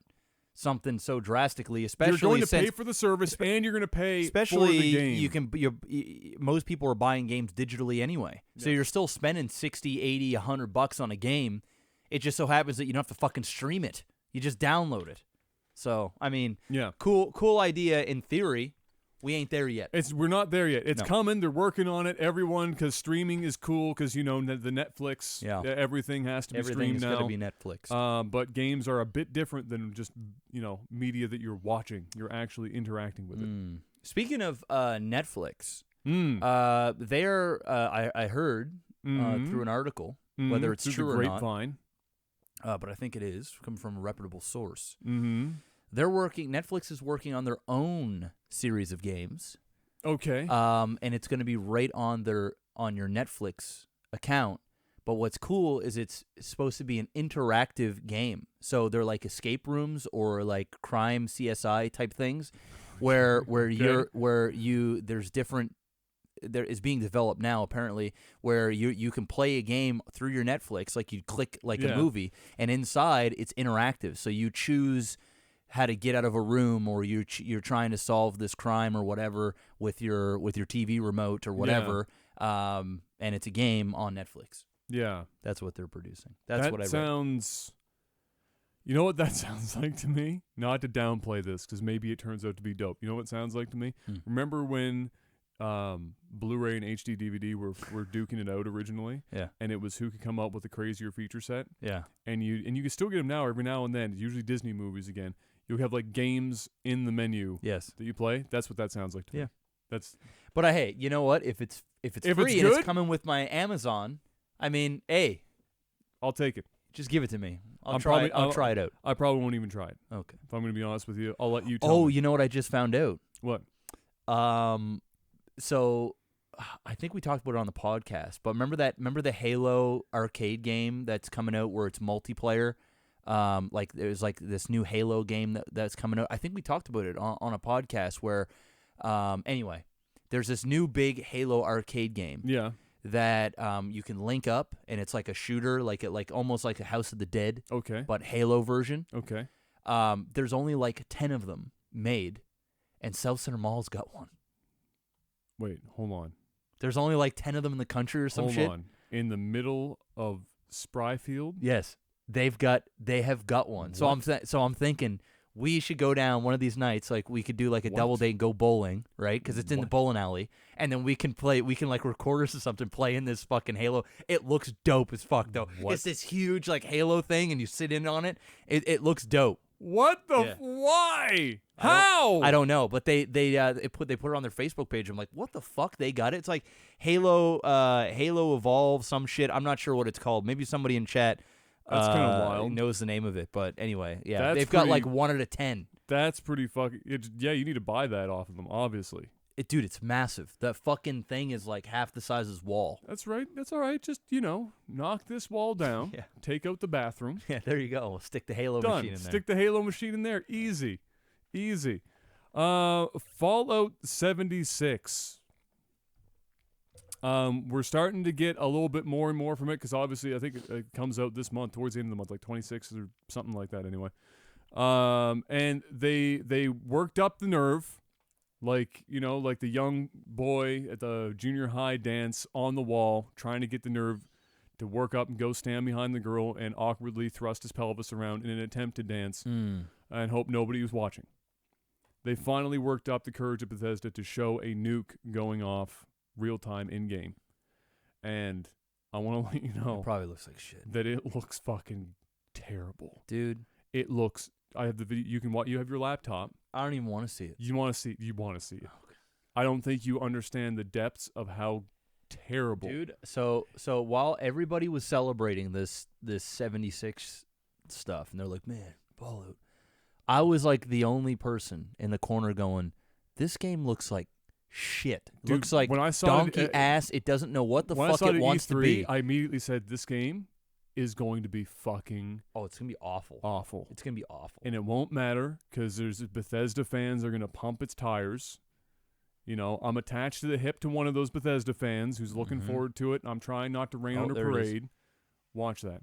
something so drastically, especially you're going to pay for the service and you're going to pay for the game. Most people are buying games digitally anyway. So you're still spending 60, 80, $100 on a game. It just so happens that you don't have to fucking stream it. You just download it. So, I mean, cool idea in theory. We ain't there yet. We're not there yet. It's coming. They're working on it. Everyone, because streaming is cool. Because the Netflix, everything has to be streamed now. Everything is going to be Netflix. But games are a bit different than just media that you're watching. You're actually interacting with it. Speaking of Netflix, they're I heard through an article, whether it's true or not, grapevine, but I think it is coming from a reputable source. Mm-hmm. Netflix is working on their own series of games Okay. And it's going to be right on your Netflix account. But what's cool is it's supposed to be an interactive game. So they're like escape rooms or like crime CSI type things, where there's different. There is being developed now apparently where you can play a game through your Netflix, like you click like a movie, and inside it's interactive. So you choose how to get out of a room, or you're trying to solve this crime or whatever with your TV remote or whatever. And it's a game on Netflix. Yeah. That's what they're producing. That's what I read. Sounds. You know what that sounds like to me? Not to downplay this, because maybe it turns out to be dope. You know what it sounds like to me? Remember when Blu-ray and HD DVD were duking it out originally? Yeah. And it was who could come up with a crazier feature set? Yeah. And you can still get them now every now and then. It's usually Disney movies again. You'll have like games in the menu that you play. That's what that sounds like to me. But hey, you know what? If it's free and it's coming with my Amazon, I mean, hey, I'll take it. Just give it to me. I'll try it out. I probably won't even try it. Okay. If I'm going to be honest with you, I'll let you tell me. Oh, you know what I just found out? What? So I think we talked about it on the podcast, but remember the Halo arcade game that's coming out where it's multiplayer? Like there's like this new Halo game that's coming out. I think we talked about it on a podcast where anyway, there's this new big Halo arcade game. Yeah. That you can link up, and it's like a shooter, like almost like a House of the Dead, but Halo version. Okay. There's only like 10 of them made, and South Center Mall's got one. Wait, hold on. There's only like 10 of them in the country or some shit. Hold on. In the middle of Spryfield? Yes, they have got one. What? So I'm thinking we should go down one of these nights. Like we could do like a double date and go bowling, right? Because it's in the bowling alley, and then we can play. We can like record us or something, play in this fucking Halo. It looks dope as fuck though. What? It's this huge like Halo thing, and you sit in on it. It looks dope. What the? Why? How? I don't know, but they put it on their Facebook page. I'm like, what the fuck? They got it. It's like Halo Evolve, some shit. I'm not sure what it's called. Maybe somebody in chat. That's kind of wild. Knows the name of it, but anyway, yeah, they've got like 1 out of 10. That's pretty fucking. You need to buy that off of them, obviously. Dude, it's massive. That fucking thing is like half the size of this wall. That's right. That's all right. Just knock this wall down. Yeah. Take out the bathroom. Yeah, there you go. We'll stick the Halo Done. machine in there. Stick the Halo machine in there. Easy. Fallout 76. We're starting to get a little bit more and more from it because obviously I think it comes out this month, towards the end of the month, like 26 or something like that anyway. And they worked up the nerve, like the young boy at the junior high dance on the wall, trying to get the nerve to work up and go stand behind the girl and awkwardly thrust his pelvis around in an attempt to dance and hope nobody was watching. They finally worked up the courage of Bethesda to show a nuke going off real time in game, and I want to let you know it probably looks like shit. That it looks fucking terrible, dude. It looks. I have the video. You have your laptop. I don't even want to see it. You want to see it. Okay. I don't think you understand the depths of how terrible, dude. So while everybody was celebrating this 76 stuff, and they're like, man, Fallout, I was like the only person in the corner going, this game looks like shit. It looks like when I saw donkey ass. It doesn't know what the fuck it wants to be. I immediately said, this game is going to be fucking... Oh, it's going to be awful. Awful. It's going to be awful. And it won't matter because there's Bethesda fans that are going to pump its tires. I'm attached to the hip to one of those Bethesda fans who's looking forward to it. I'm trying not to rain on her parade. Watch that.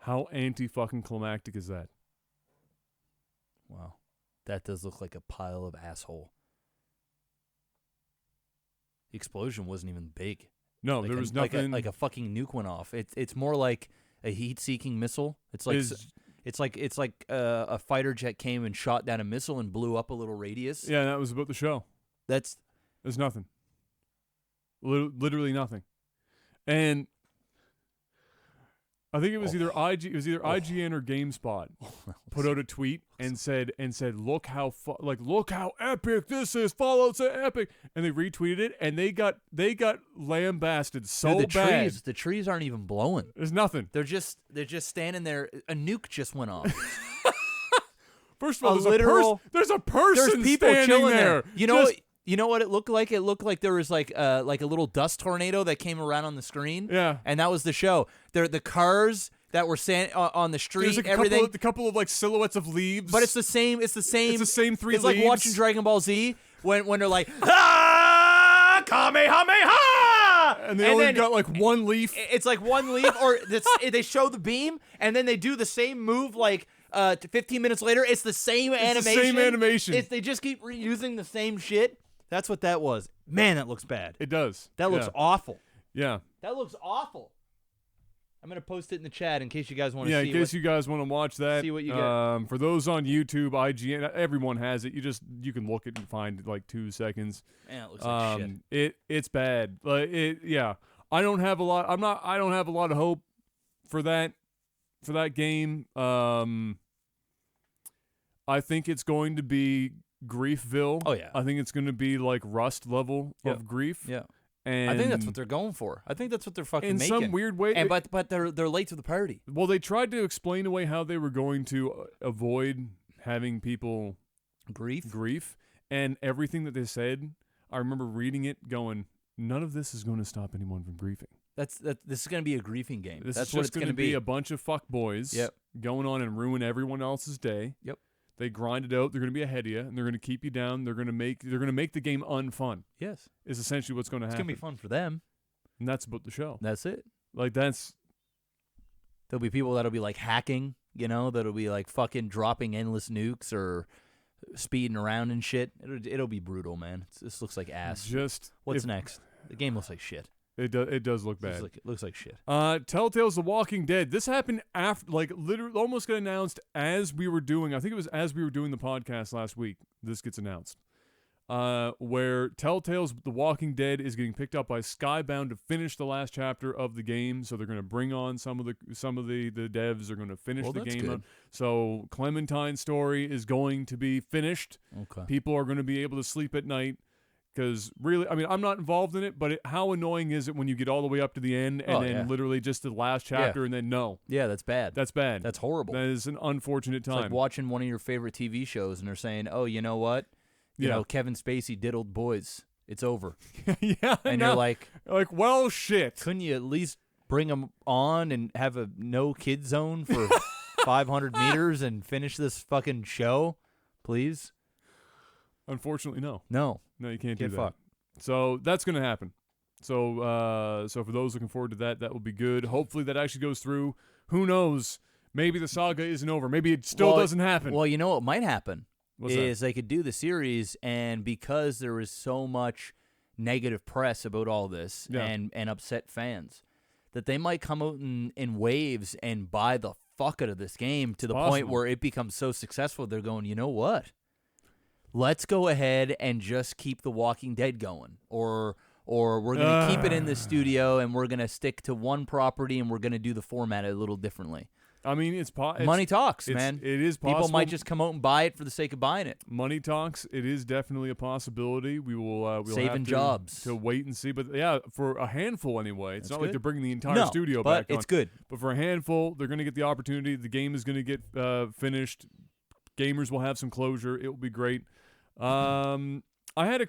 How anti-fucking climactic is that? Wow. That does look like a pile of asshole. The explosion wasn't even big. No, like there was nothing. Like a fucking nuke went off. It's more like a heat-seeking missile. It's like a fighter jet came and shot down a missile and blew up a little radius. Yeah, that was about the show. There's nothing. Literally nothing. And I think it was either IGN or GameSpot put out a tweet and said, look how epic this is. Fallout's so epic, and they retweeted it, and they got lambasted so Dude, bad. The trees aren't even blowing. There's nothing. They're just standing there. A nuke just went off. First of all, there's a person There's people standing chilling there. You know what it looked like? It looked like there was like a little dust tornado that came around on the screen. Yeah. And that was the show. The cars that were on the street, There's everything. a couple of like silhouettes of leaves. But it's the same. It's the same 3 It's leaves. like watching Dragon Ball Z when they're like, ah, Kamehameha! And they only got like one leaf. It's like one leaf, or they show the beam, and then they do the same move like 15 minutes later. It's the same animation. The same animation. They just keep reusing the same shit. That's what that was. Man, that looks bad. It does. That looks awful. Yeah. That looks awful. I'm going to post it in the chat in case you guys want to see. Yeah, in case you guys want to watch that. See what you get. For those on YouTube, IGN, everyone has it. You can look it and find like 2 seconds. Man, it looks like shit. It's bad. Yeah. I don't have a lot of hope for that game. I think it's going to be Griefville. Oh, yeah. I think it's going to be like Rust level of grief. Yeah. And I think that's what they're going for. I think that's what they're fucking in making. some weird way. But they're late to the party. Well, they tried to explain away how they were going to avoid having people grief, and everything that they said. I remember reading it, going, none of this is going to stop anyone from griefing. This is going to be a griefing game. This That's is what just it's going to be. A bunch of fuckboys going on and ruin everyone else's day. Yep. They grind it out. They're going to be ahead of you, and they're going to keep you down. They're going to make the game unfun. Yes. Is essentially what's going to happen. It's going to be fun for them. And that's about the show. That's it. Like there'll be people that'll be like hacking, that'll be like fucking dropping endless nukes or speeding around and shit. It'll be brutal, man. This looks like ass. What's next? The game looks like shit. It does look bad. It looks like shit. Telltale's The Walking Dead. This happened after, like, literally almost got announced as we were doing. I think it was as we were doing the podcast last week. This gets announced. Where Telltale's The Walking Dead is getting picked up by Skybound to finish the last chapter of the game. So they're going to bring on some of the devs. They're going to finish the game. Good. So Clementine's story is going to be finished. Okay. People are going to be able to sleep at night. Because really, I mean, I'm not involved in it, but how annoying is it when you get all the way up to the end and then literally just the last chapter and then no? Yeah, that's bad. That's bad. That's horrible. That is an unfortunate time. It's like watching one of your favorite TV shows and they're saying, oh, you know what? You know, Kevin Spacey diddled boys. It's over. Yeah. And you're like, well, shit. Couldn't you at least bring him on and have a no-kid zone for 500 meters and finish this fucking show, please? Unfortunately, no. No, you can't do that. Fucked. So that's going to happen. So for those looking forward to that, that will be good. Hopefully that actually goes through. Who knows? Maybe the saga isn't over. Maybe it still doesn't happen. Well, you know what might happen is they could do the series, and because there is so much negative press about all this and upset fans, that they might come out in waves and buy the fuck out of this game to the point where it becomes so successful they're going, you know what? Let's go ahead and just keep The Walking Dead going. Or we're going to keep it in the studio and we're going to stick to one property and we're going to do the format a little differently. I mean, money talks, man. It is possible. People might just come out and buy it for the sake of buying it. Money talks. It is definitely a possibility. We will we'll saving have jobs to wait and see. But yeah, for a handful anyway. It's That's not good. like they're bringing the entire studio back on. It's good. But for a handful, they're going to get the opportunity. The game is going to get finished. Gamers will have some closure. It will be great. I had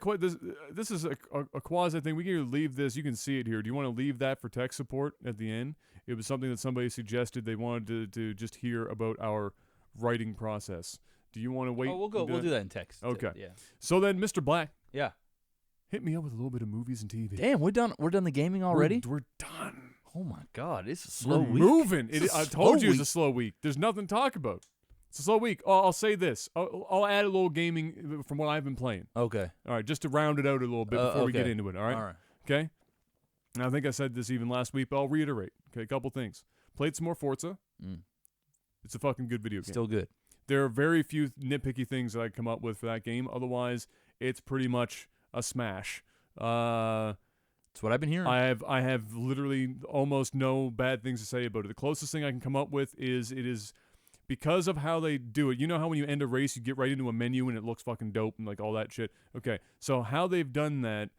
this is a quasi thing. We can either leave this. You can see it here. Do you want to leave that for tech support at the end? It was something that somebody suggested. They wanted to just hear about our writing process. Do you want to wait? Oh, we'll go. We'll do that in text. Okay. Yeah. So then, Mr. Black. Yeah. Hit me up with a little bit of movies and TV. Damn, we're done. We're done the gaming already. We're done. Oh my God, it's a slow week. Moving. I told you it's a slow week. There's nothing to talk about. It's a slow week. I'll say this. I'll add a little gaming from what I've been playing. Okay. All right, just to round it out a little bit before we get into it. All right. All right. Okay. And I think I said this even last week, but I'll reiterate. Okay, a couple things. Played some more Forza. It's a fucking good video game. Still good. There are very few nitpicky things that I come up with for that game. Otherwise, it's pretty much a smash. That's what I've been hearing. I have literally almost no bad things to say about it. The closest thing I can come up with is it is because of how they do it. You know how when you end a race, you get right into a menu and it looks fucking dope and like all that shit. Okay, so how they've done that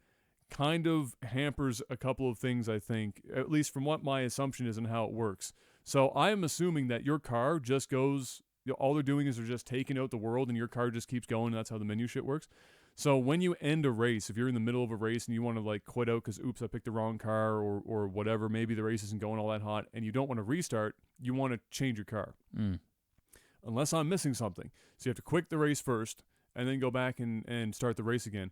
kind of hampers a couple of things, I think, at least from what my assumption is and how it works. So I am assuming that your car just goes, all they're doing is they're just taking out the world and your car just keeps going, and that's how the menu shit works. So when you end a race, if you're in the middle of a race and you want to like quit out because oops, I picked the wrong car or whatever, maybe the race isn't going all that hot and you don't want to restart, you want to change your car. Unless I'm missing something. So you have to quit the race first and then go back and start the race again.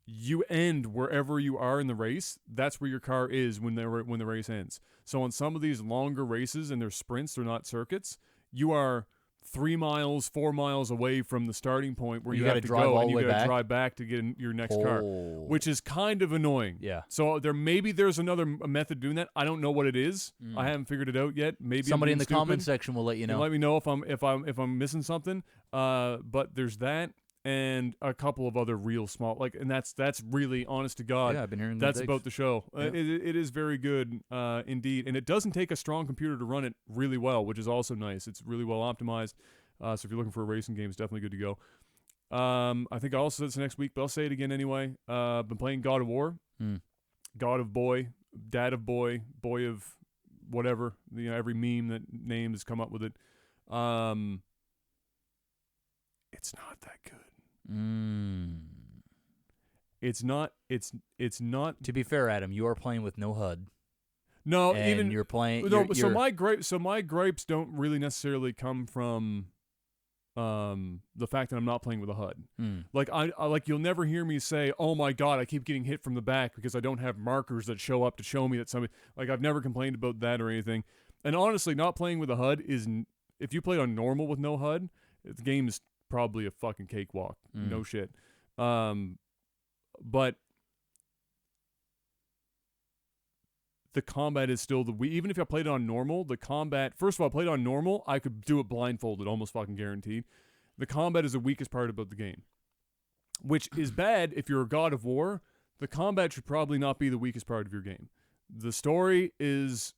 You end wherever you are in the race. That's where your car is when the race ends. So on some of these longer races and they're sprints, they're not circuits, you are 3 miles, 4 miles away from the starting point where you have to go and you got to drive back to get in your next car, which is kind of annoying. Yeah. So there's another method of doing that. I don't know what it is. I haven't figured it out yet. Maybe somebody in the comment section will let you know. Let me know if I'm missing something. But there's that and a couple of other real small and that's really, honest to God. Yeah, I've been hearing that's about the show. Yeah. It is very good, indeed, and it doesn't take a strong computer to run it really well, which is also nice. It's really well optimized. So if you're looking for a racing game, it's definitely good to go. I think I also said this next week, but I'll say it again anyway. Been playing God of War, God of Boy, Dad of Boy, Boy of whatever. Every meme that name has come up with it. It's not that good. It's not. To be fair, Adam, you are playing with no HUD. No, and even you're playing. No, so my gripes don't really necessarily come from the fact that I'm not playing with a HUD. Like like you'll never hear me say, "Oh my God, I keep getting hit from the back because I don't have markers that show up to show me that somebody." Like I've never complained about that or anything. And honestly, not playing with a HUD is, if you play on normal with no HUD, the game is probably a fucking cakewalk. No shit. But the combat is still even if I played it on normal, the combat, first of all, I played on normal, I could do it blindfolded, almost fucking guaranteed. The combat is the weakest part about the game, which is bad. If you're a God of War, the combat should probably not be the weakest part of your game. The story is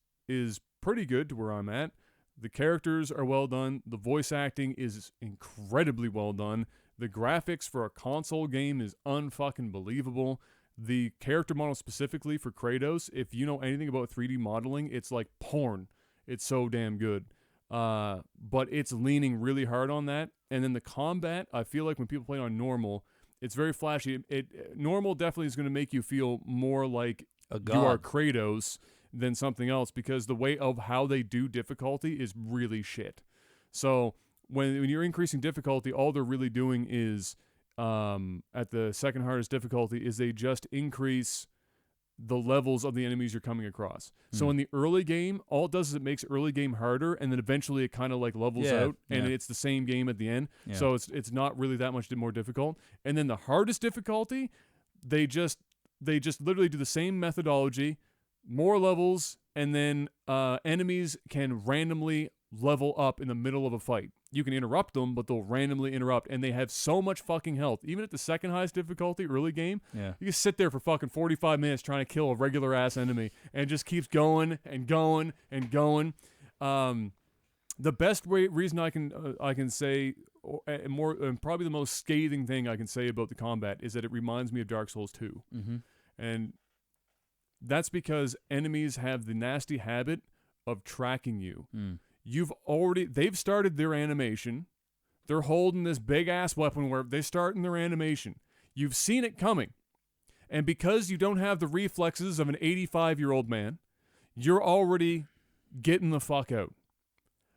pretty good to where I'm at. The characters are well done. The voice acting is incredibly well done. The graphics for a console game is unfucking believable. The character model specifically for Kratos, if you know anything about 3D modeling, it's like porn. It's so damn good. But it's leaning really hard on that. And then the combat, I feel like when people play on normal, it's very flashy. Normal definitely is going to make you feel more like you are Kratos than something else, because the way of how they do difficulty is really shit. So when you're increasing difficulty, all they're really doing is at the second hardest difficulty is they just increase the levels of the enemies you're coming across. So in the early game, all it does is it makes early game harder, and then eventually it kind of like levels out, and it's the same game at the end. Yeah. So it's not really that much more difficult. And then the hardest difficulty, they just literally do the same methodology, more levels, and then enemies can randomly level up in the middle of a fight. You can interrupt them, but they'll randomly interrupt, and they have so much fucking health. Even at the second highest difficulty, early game, you can sit there for fucking 45 minutes trying to kill a regular ass enemy, and it just keeps going and going and going. The best reason I can say, and probably the most scathing thing I can say about the combat, is that it reminds me of Dark Souls 2, and that's because enemies have the nasty habit of tracking you. They've started their animation. They're holding this big ass weapon where they start in their animation. You've seen it coming. And because you don't have the reflexes of an 85-year-old man, you're already getting the fuck out.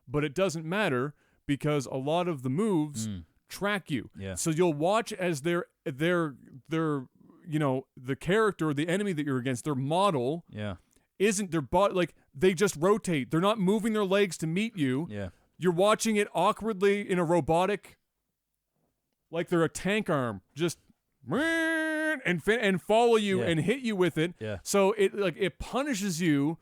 But it doesn't matter, because a lot of the moves track you. Yeah. So you'll watch as their the character or the enemy that you're against, their model isn't their body, like they just rotate. They're not moving their legs to meet you. Yeah. You're watching it awkwardly in a robotic, like they're a tank arm, just and follow you and hit you with it. Yeah. So it punishes you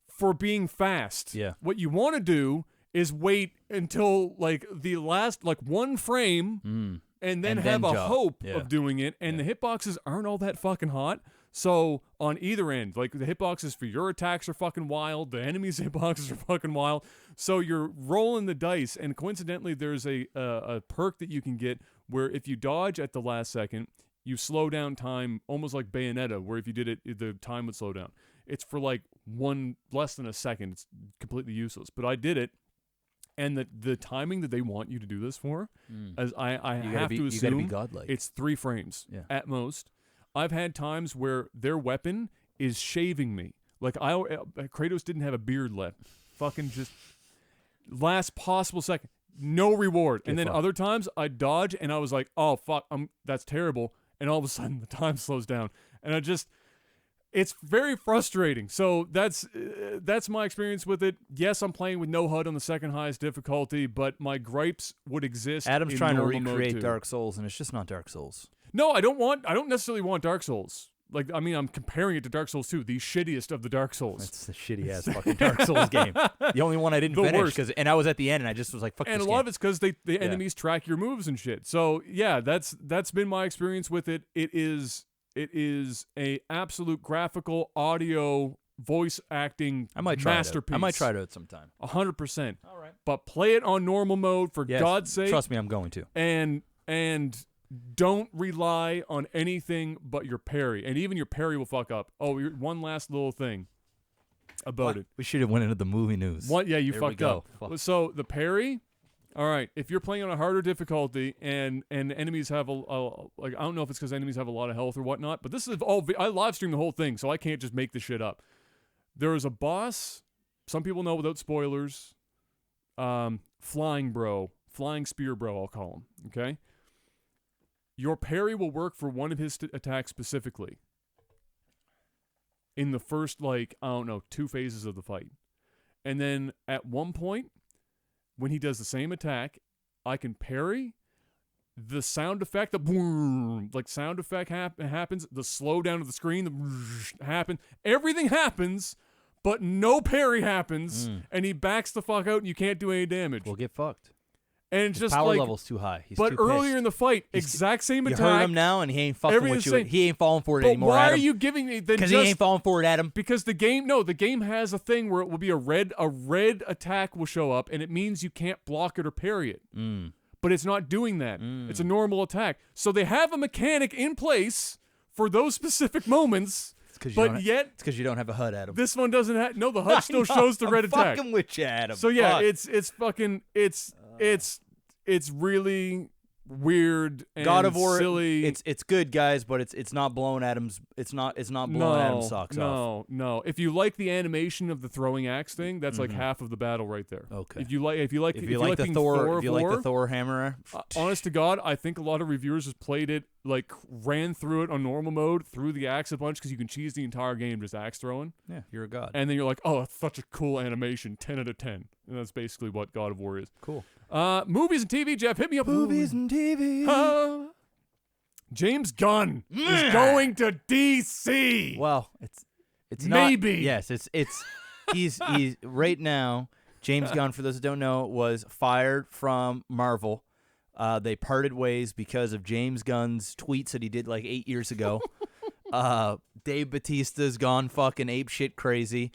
for being fast. Yeah. What you want to do is wait until like the last one frame and then And have then a jump. hope Yeah. of doing it, and the hitboxes aren't all that fucking hot. So on either end, like the hitboxes for your attacks are fucking wild, the enemy's hitboxes are fucking wild. So you're rolling the dice, and coincidentally, there's a perk that you can get where if you dodge at the last second, you slow down time, almost like Bayonetta, where if you did it, the time would slow down. It's for like less than a second. It's completely useless. But I did it, and the timing that they want you to do this for, as I have to you gotta assume, be godlike. it's 3 frames Yeah. at most. I've had times where their weapon is shaving me. Like Kratos didn't have a beard left. Fucking just last possible second. No reward. And then other times I dodge and I was like, oh fuck, that's terrible. And all of a sudden the time slows down. And it's very frustrating. So that's my experience with it. Yes, I'm playing with no HUD on the second highest difficulty, but my gripes would exist. Adam's in trying to normal mode recreate too. Dark Souls, and it's just not Dark Souls. No, I don't necessarily want Dark Souls. Like, I mean, I'm comparing it to Dark Souls 2, the shittiest of the Dark Souls. It's the shitty ass fucking Dark Souls game. The only one I didn't finish and I was at the end and I just was like, fuck and this a lot game. of it's because the enemies track your moves and shit. So yeah, that's been my experience with it. It is a absolute graphical, audio, voice acting masterpiece. I might try it out sometime. 100%. All right. But play it on normal mode for God's sake. Trust me, I'm going to. And don't rely on anything but your parry. And even your parry will fuck up. Oh, one last little thing about it. We should have went into the movie news. Yeah, you There fucked we up. go. So the parry, all right, if you're playing on a harder difficulty and enemies have like, I don't know if it's because enemies have a lot of health or whatnot, but this is all, I live stream the whole thing, so I can't just make this shit up. There is a boss, some people know without spoilers, flying spear bro, I'll call him, okay? Your parry will work for one of his attacks specifically in the first, like, I don't know, 2 phases of the fight. And then at one point, when he does the same attack, I can parry. The sound effect, the boom, like sound effect happens. The slow down of the screen, the happen. Everything happens, but no parry happens. And he backs the fuck out and you can't do any damage. We'll get fucked. And it's His just power like, level's too high. He's but too earlier pissed. in the fight, exact same You attack. heard him now, and he ain't fucking with you. Same. He ain't falling for it But anymore. why Adam. are you giving me? Because he ain't falling for it, Adam. Because the game has a thing where it will be a red attack will show up, and it means you can't block it or parry it. But it's not doing that. It's a normal attack. So they have a mechanic in place for those specific moments. But yet, it's because you don't have a HUD, Adam. This one doesn't have. No, the HUD still shows the red attack. Fucking with you, Adam. So yeah, Fuck. it's really weird and God of War, silly. It's good, guys, but it's not blowing Adam's. It's not blowing Adam's socks off. No. If you like the animation of the throwing axe thing, that's like half of the battle right there. Okay. If you like the Thor hammer, honest to God, I think a lot of reviewers just played it, like ran through it on normal mode, threw the axe a bunch because you can cheese the entire game just axe throwing. Yeah, you're a god. And then you're like, oh, that's such a cool animation, 10 out of 10. And that's basically what God of War is. Cool. Movies and TV, Jeff, hit me up. Movies and TV. James Gunn is going to DC. Well, it's maybe. Not, yes, it's he's right now. James Gunn, for those who don't know, was fired from Marvel. They parted ways because of James Gunn's tweets that he did like 8 years ago. Dave Bautista's gone fucking apeshit crazy.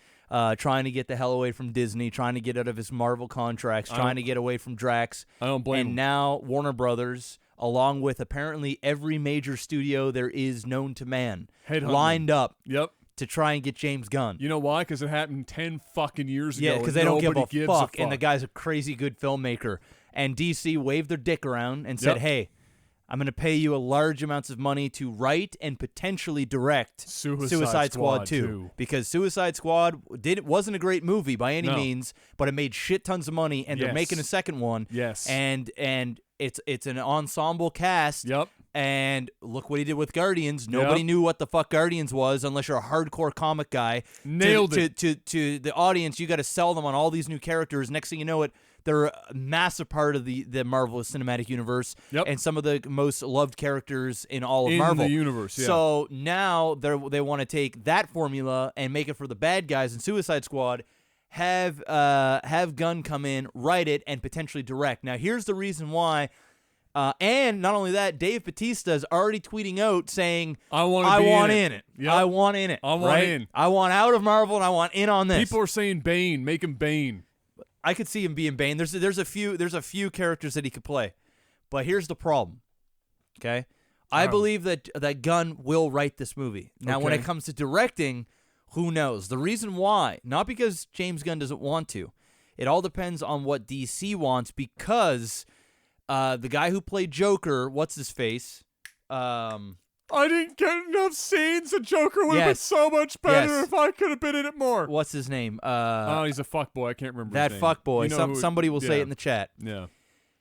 Trying to get the hell away from Disney, trying to get out of his Marvel contracts, trying to get away from Drax. I don't blame him. And now Warner Brothers, along with apparently every major studio there is known to man, lined up to try and get James Gunn. You know why? Because it happened 10 fucking years ago. Yeah, because they don't give a fuck, and the guy's a crazy good filmmaker. And DC waved their dick around and said, hey, I'm going to pay you a large amounts of money to write and potentially direct Suicide Squad 2. Because Suicide Squad wasn't a great movie by any means, but it made shit tons of money, and they're making a second one. Yes. And it's an ensemble cast. Yep. And look what he did with Guardians. Nobody knew what the fuck Guardians was unless you're a hardcore comic guy. Nailed it. To the audience, you got to sell them on all these new characters. Next thing you know, they're a massive part of the Marvel Cinematic Universe and some of the most loved characters in all of Marvel. In the universe, yeah. So now they want to take that formula and make it for the bad guys in Suicide Squad, have Gunn come in, write it, and potentially direct. Now, here's the reason why And not only that, Dave Bautista is already tweeting out saying, I want in it. Yep. I want in it. I want right? in. I want out of Marvel, and I want in on this. People are saying Bane. Make him Bane. I could see him being Bane. There's a few characters that he could play, but here's the problem. Okay, I believe that Gunn will write this movie. Now, when it comes to directing, who knows? The reason why, not because James Gunn doesn't want to, it all depends on what DC wants. Because the guy who played Joker, what's his face? I didn't get enough scenes. The Joker would have been so much better if I could have been in it more. What's his name? Oh, he's a fuckboy. I can't remember that his name. fuckboy. You know Somebody will say it in the chat. Yeah.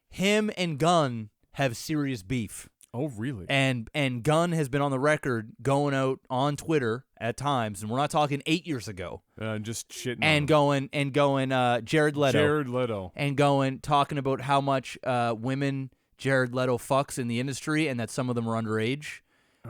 Him and Gunn have serious beef. Oh, really? And Gunn has been on the record going out on Twitter at times, and we're not talking 8 years ago. Just shitting. And going Jared Leto. And talking about how much women Jared Leto fucks in the industry, and that some of them are underage.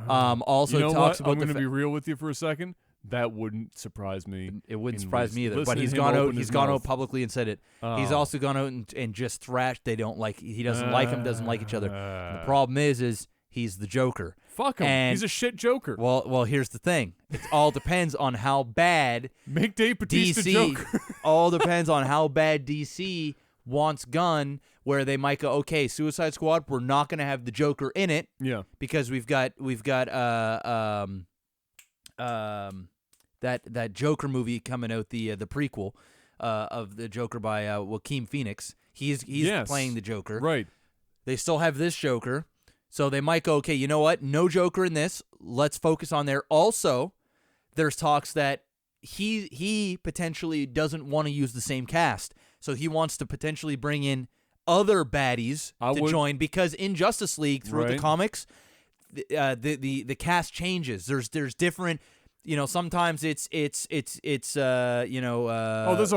Also you know talks what? about I'm going to be real with you for a second. That wouldn't surprise me. It wouldn't surprise me either. But he's gone out publicly and said it. He's also gone out and just thrashed. He doesn't like him, doesn't like each other. And the problem is he's the Joker. Fuck him. And, he's a shit Joker. Well, here's the thing. It all depends on how bad make Dave Bautista DC. Joker. All depends on how bad DC wants Gunn, where they might go, okay, Suicide Squad, we're not going to have the Joker in it. Yeah. Because we've got that Joker movie coming out, the prequel of the Joker by Joaquin Phoenix. He's playing the Joker. Right. They still have this Joker, so they might go, okay, you know what? No Joker in this. Let's focus on there. Also, there's talks that he potentially doesn't want to use the same cast, so he wants to potentially bring in other baddies to join, because in Justice League throughout the comics, the cast changes. There's different. Sometimes it's there's a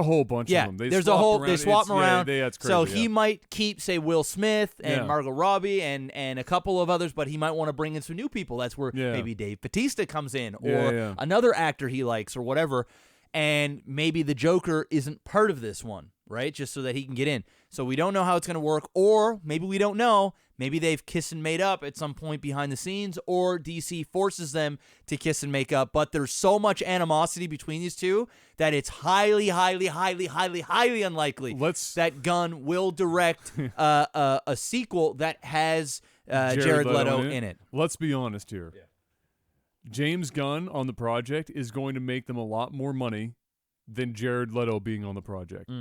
whole bunch of them. They swap them around. That's crazy, so he might keep, say, Will Smith and Margot Robbie and a couple of others, but he might want to bring in some new people. That's where maybe Dave Bautista comes in, or another actor he likes, or whatever. And maybe the Joker isn't part of this one, right? Just so that he can get in. So we don't know how it's going to work, or maybe we don't know. Maybe they've kissed and made up at some point behind the scenes, or DC forces them to kiss and make up. But there's so much animosity between these two that it's highly, highly, highly, highly, highly unlikely that Gunn will direct a sequel that has Jared Leto in it. Let's be honest here. Yeah. James Gunn on the project is going to make them a lot more money than Jared Leto being on the project.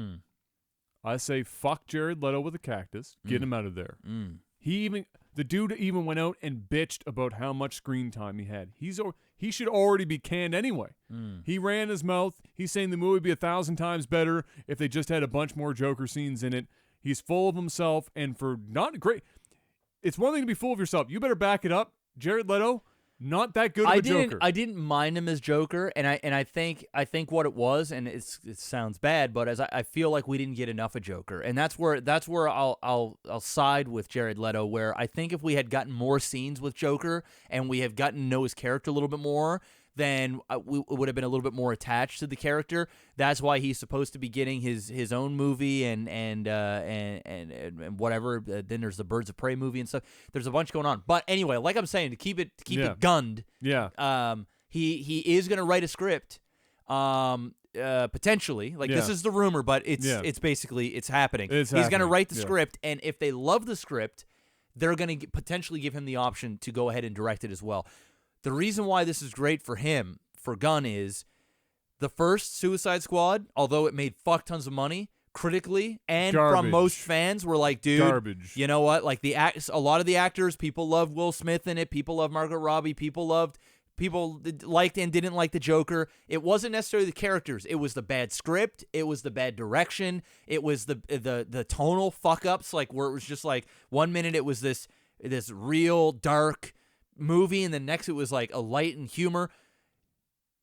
I say fuck Jared Leto with a cactus. Get him out of there. The dude even went out and bitched about how much screen time he had. He should already be canned anyway. He ran his mouth. He's saying the movie would be 1,000 times better if they just had a bunch more Joker scenes in it. He's full of himself, and for not great. It's one thing to be full of yourself. You better back it up. Jared Leto, not that good of a Joker. I didn't mind him as Joker, and I think what it was, and it sounds bad, but as I feel like we didn't get enough of Joker, and that's where I'll side with Jared Leto, where I think if we had gotten more scenes with Joker and we have gotten to know his character a little bit more, then we would have been a little bit more attached to the character. That's why he's supposed to be getting his own movie and whatever. Then there's the Birds of Prey movie and stuff. There's a bunch going on. But anyway, like I'm saying, to keep it gunned. Yeah. He is going to write a script. Potentially, this is the rumor, but it's basically it's happening. He's going to write the script, and if they love the script, they're going to potentially give him the option to go ahead and direct it as well. The reason why this is great for him, for Gunn, is the first Suicide Squad, although it made fuck tons of money critically and from most fans, were like, dude, garbage. You know what? Like a lot of the actors, people loved Will Smith in it. People loved Margot Robbie. People liked and didn't like the Joker. It wasn't necessarily the characters. It was the bad script. It was the bad direction. It was the tonal fuck ups, like where it was just like 1 minute it was this real dark movie, and the next it was like a light and humor.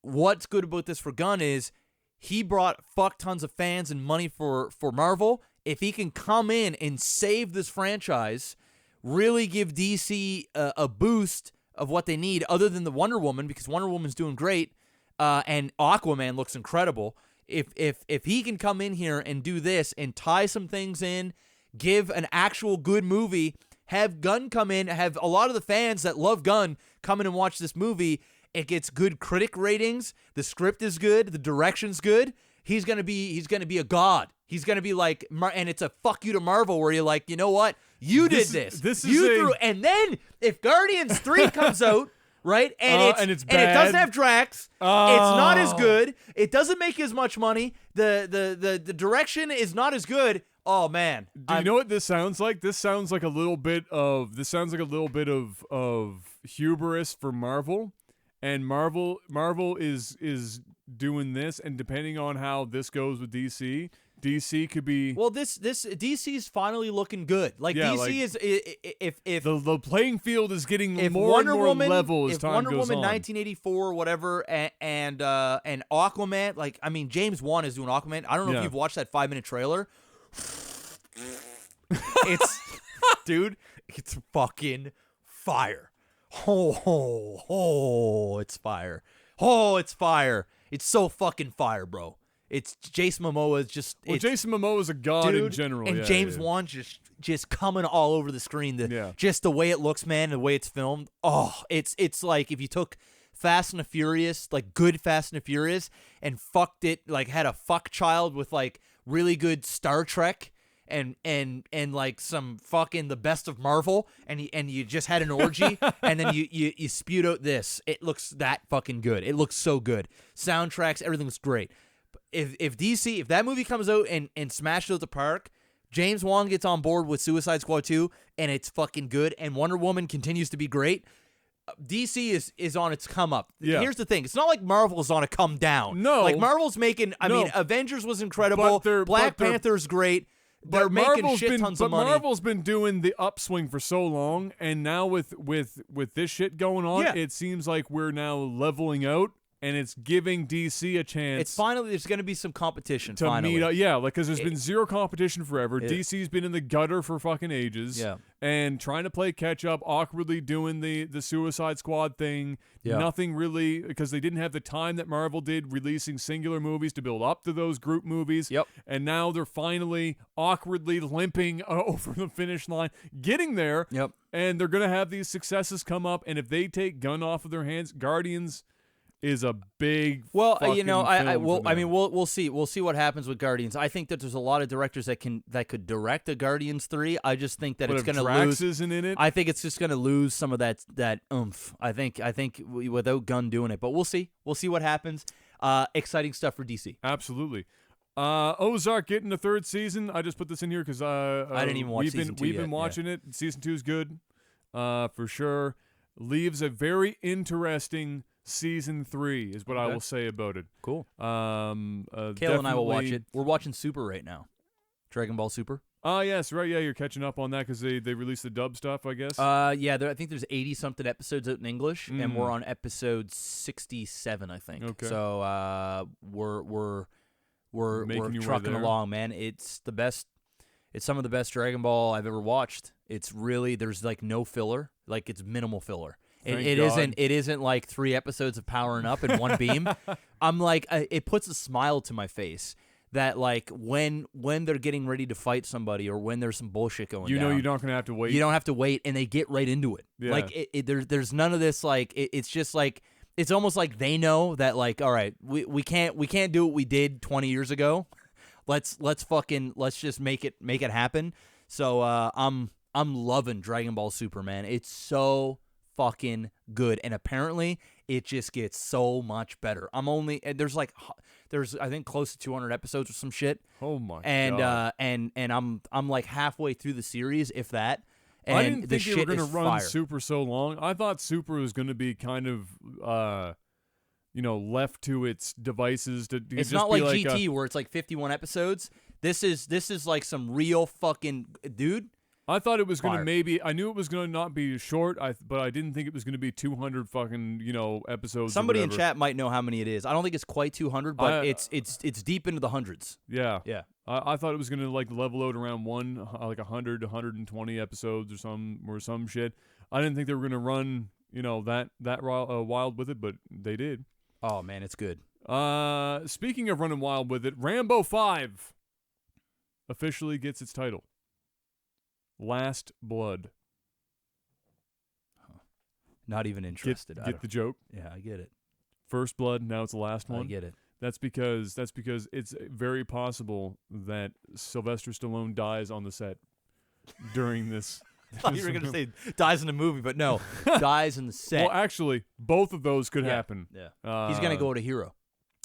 What's good about this for Gunn is he brought fuck tons of fans and money for Marvel. If he can come in and save this franchise, really give DC a boost of what they need, other than the Wonder Woman, because Wonder Woman's doing great, and Aquaman looks incredible. If he can come in here and do this and tie some things in, give an actual good movie have Gunn come in, have a lot of the fans that love Gunn come in and watch this movie. It gets good critic ratings. The script is good. The direction's good. He's gonna be a god. He's gonna be like, and it's a fuck you to Marvel, where you're like, you know what, you did this. And then if Guardians 3 comes out. Right, and it doesn't have Drax. It's not as good. It doesn't make as much money. The direction is not as good. Oh man, do you know what this sounds like? This sounds like a little bit of hubris for Marvel, and Marvel is doing this, and depending on how this goes with DC could be. Well, this DC's finally looking good. Like DC is if the playing field is getting if more Wonder and more Woman, level as if time Wonder goes Woman on. 1984 or whatever, and Aquaman, like I mean James Wan is doing Aquaman. I don't know if you've watched that 5-minute trailer. It's it's fucking fire. It's fire. It's fire. It's so fucking fire, bro. It's Jason Momoa is just. Well, Jason Momoa is a god in general, and James Wan just coming all over the screen. Just the way it looks, man, the way it's filmed. Oh, it's like if you took Fast and the Furious, like good Fast and the Furious, and fucked it, like had a fuck child with like really good Star Trek. And like some fucking the best of Marvel, and you just had an orgy, and then you spewed out this. It looks that fucking good. It looks so good. Soundtracks, everything looks great. If DC, if that movie comes out and smashes out the park, James Wan gets on board with Suicide Squad 2, and it's fucking good, and Wonder Woman continues to be great, DC is on its come up. Yeah. Here's the thing. It's not like Marvel's on a come down. No. Like Marvel's making, I mean, Avengers was incredible. Black Panther's great. They're making shit tons of money. But Marvel's been doing the upswing for so long, and now with this shit going on, it seems like we're now leveling out, and it's giving DC a chance. It's finally there's going to be some competition to meet up. Yeah, like because there's been zero competition forever. DC's been in the gutter for fucking ages. Yeah, and trying to play catch up, awkwardly doing the Suicide Squad thing. Yeah. Nothing really, because they didn't have the time that Marvel did releasing singular movies to build up to those group movies. Yep. And now they're finally awkwardly limping over the finish line, getting there. Yep. And they're gonna have these successes come up, and if they take Gunn off of their hands, Guardians is a big we'll see what happens with Guardians. I think that there's a lot of directors that could direct a Guardians 3. I just think that it's going to lose. Isn't in it? I think it's just going to lose some of that oomph. I think without Gunn doing it, but we'll see what happens. Exciting stuff for DC. Absolutely. Ozark getting a third season. I just put this in here because I didn't even watch season 2 We've been watching it. Season 2 is good, for sure. Leaves a very interesting Season 3 is what I will say about it. Cool. Kayla and I will watch it. We're watching Super right now. Dragon Ball Super. Oh, yes, right. Yeah, you're catching up on that because they released the dub stuff, I guess. Yeah, I think there's 80-something episodes out in English, and we're on episode 67, I think. Okay. So we're trucking along, man. It's the best. It's some of the best Dragon Ball I've ever watched. It's really there's like no filler, like it's minimal filler. It isn't like 3 episodes of powering up in one beam. I'm like, it puts a smile to my face that like when they're getting ready to fight somebody or when there's some bullshit going down. You know you're not going to have to wait. You don't have to wait, and they get right into it. Yeah. Like there's none of this like it's just like it's almost like they know that like all right we can't do what we did 20 years ago. Let's just make it happen. So I'm loving Dragon Ball Super, man. It's so fucking good, and apparently it just gets so much better. There's I think close to 200 episodes or some shit. Oh my god! And I'm like halfway through the series, if that. And I didn't think they were going to run fire. Super so long. I thought Super was going to be kind of left to its devices to it's just not like be GT where it's like 51 episodes. This is like some real fucking dude. I thought it was going to I knew it was going to not be short, but I didn't think it was going to be 200 fucking, episodes. Somebody in chat might know how many it is. I don't think it's quite 200, but it's deep into the hundreds. Yeah. Yeah. I thought it was going to like level out around 100 to 120 episodes or some shit. I didn't think they were going to run, that wild with it, but they did. Oh man, it's good. Speaking of running wild with it, Rambo 5 officially gets its title. Last Blood. Not even interested. Get the joke? Yeah, I get it. First blood, now it's the last one. I get it. That's because it's very possible that Sylvester Stallone dies on the set during this. I thought you were going to say dies in the movie, but no, dies in the set. Well, actually, both of those could happen. Yeah, he's going to go to hero.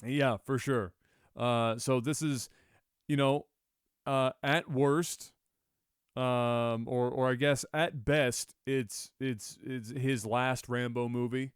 Yeah, for sure. So this is, at worst, or I guess at best, it's his last Rambo movie.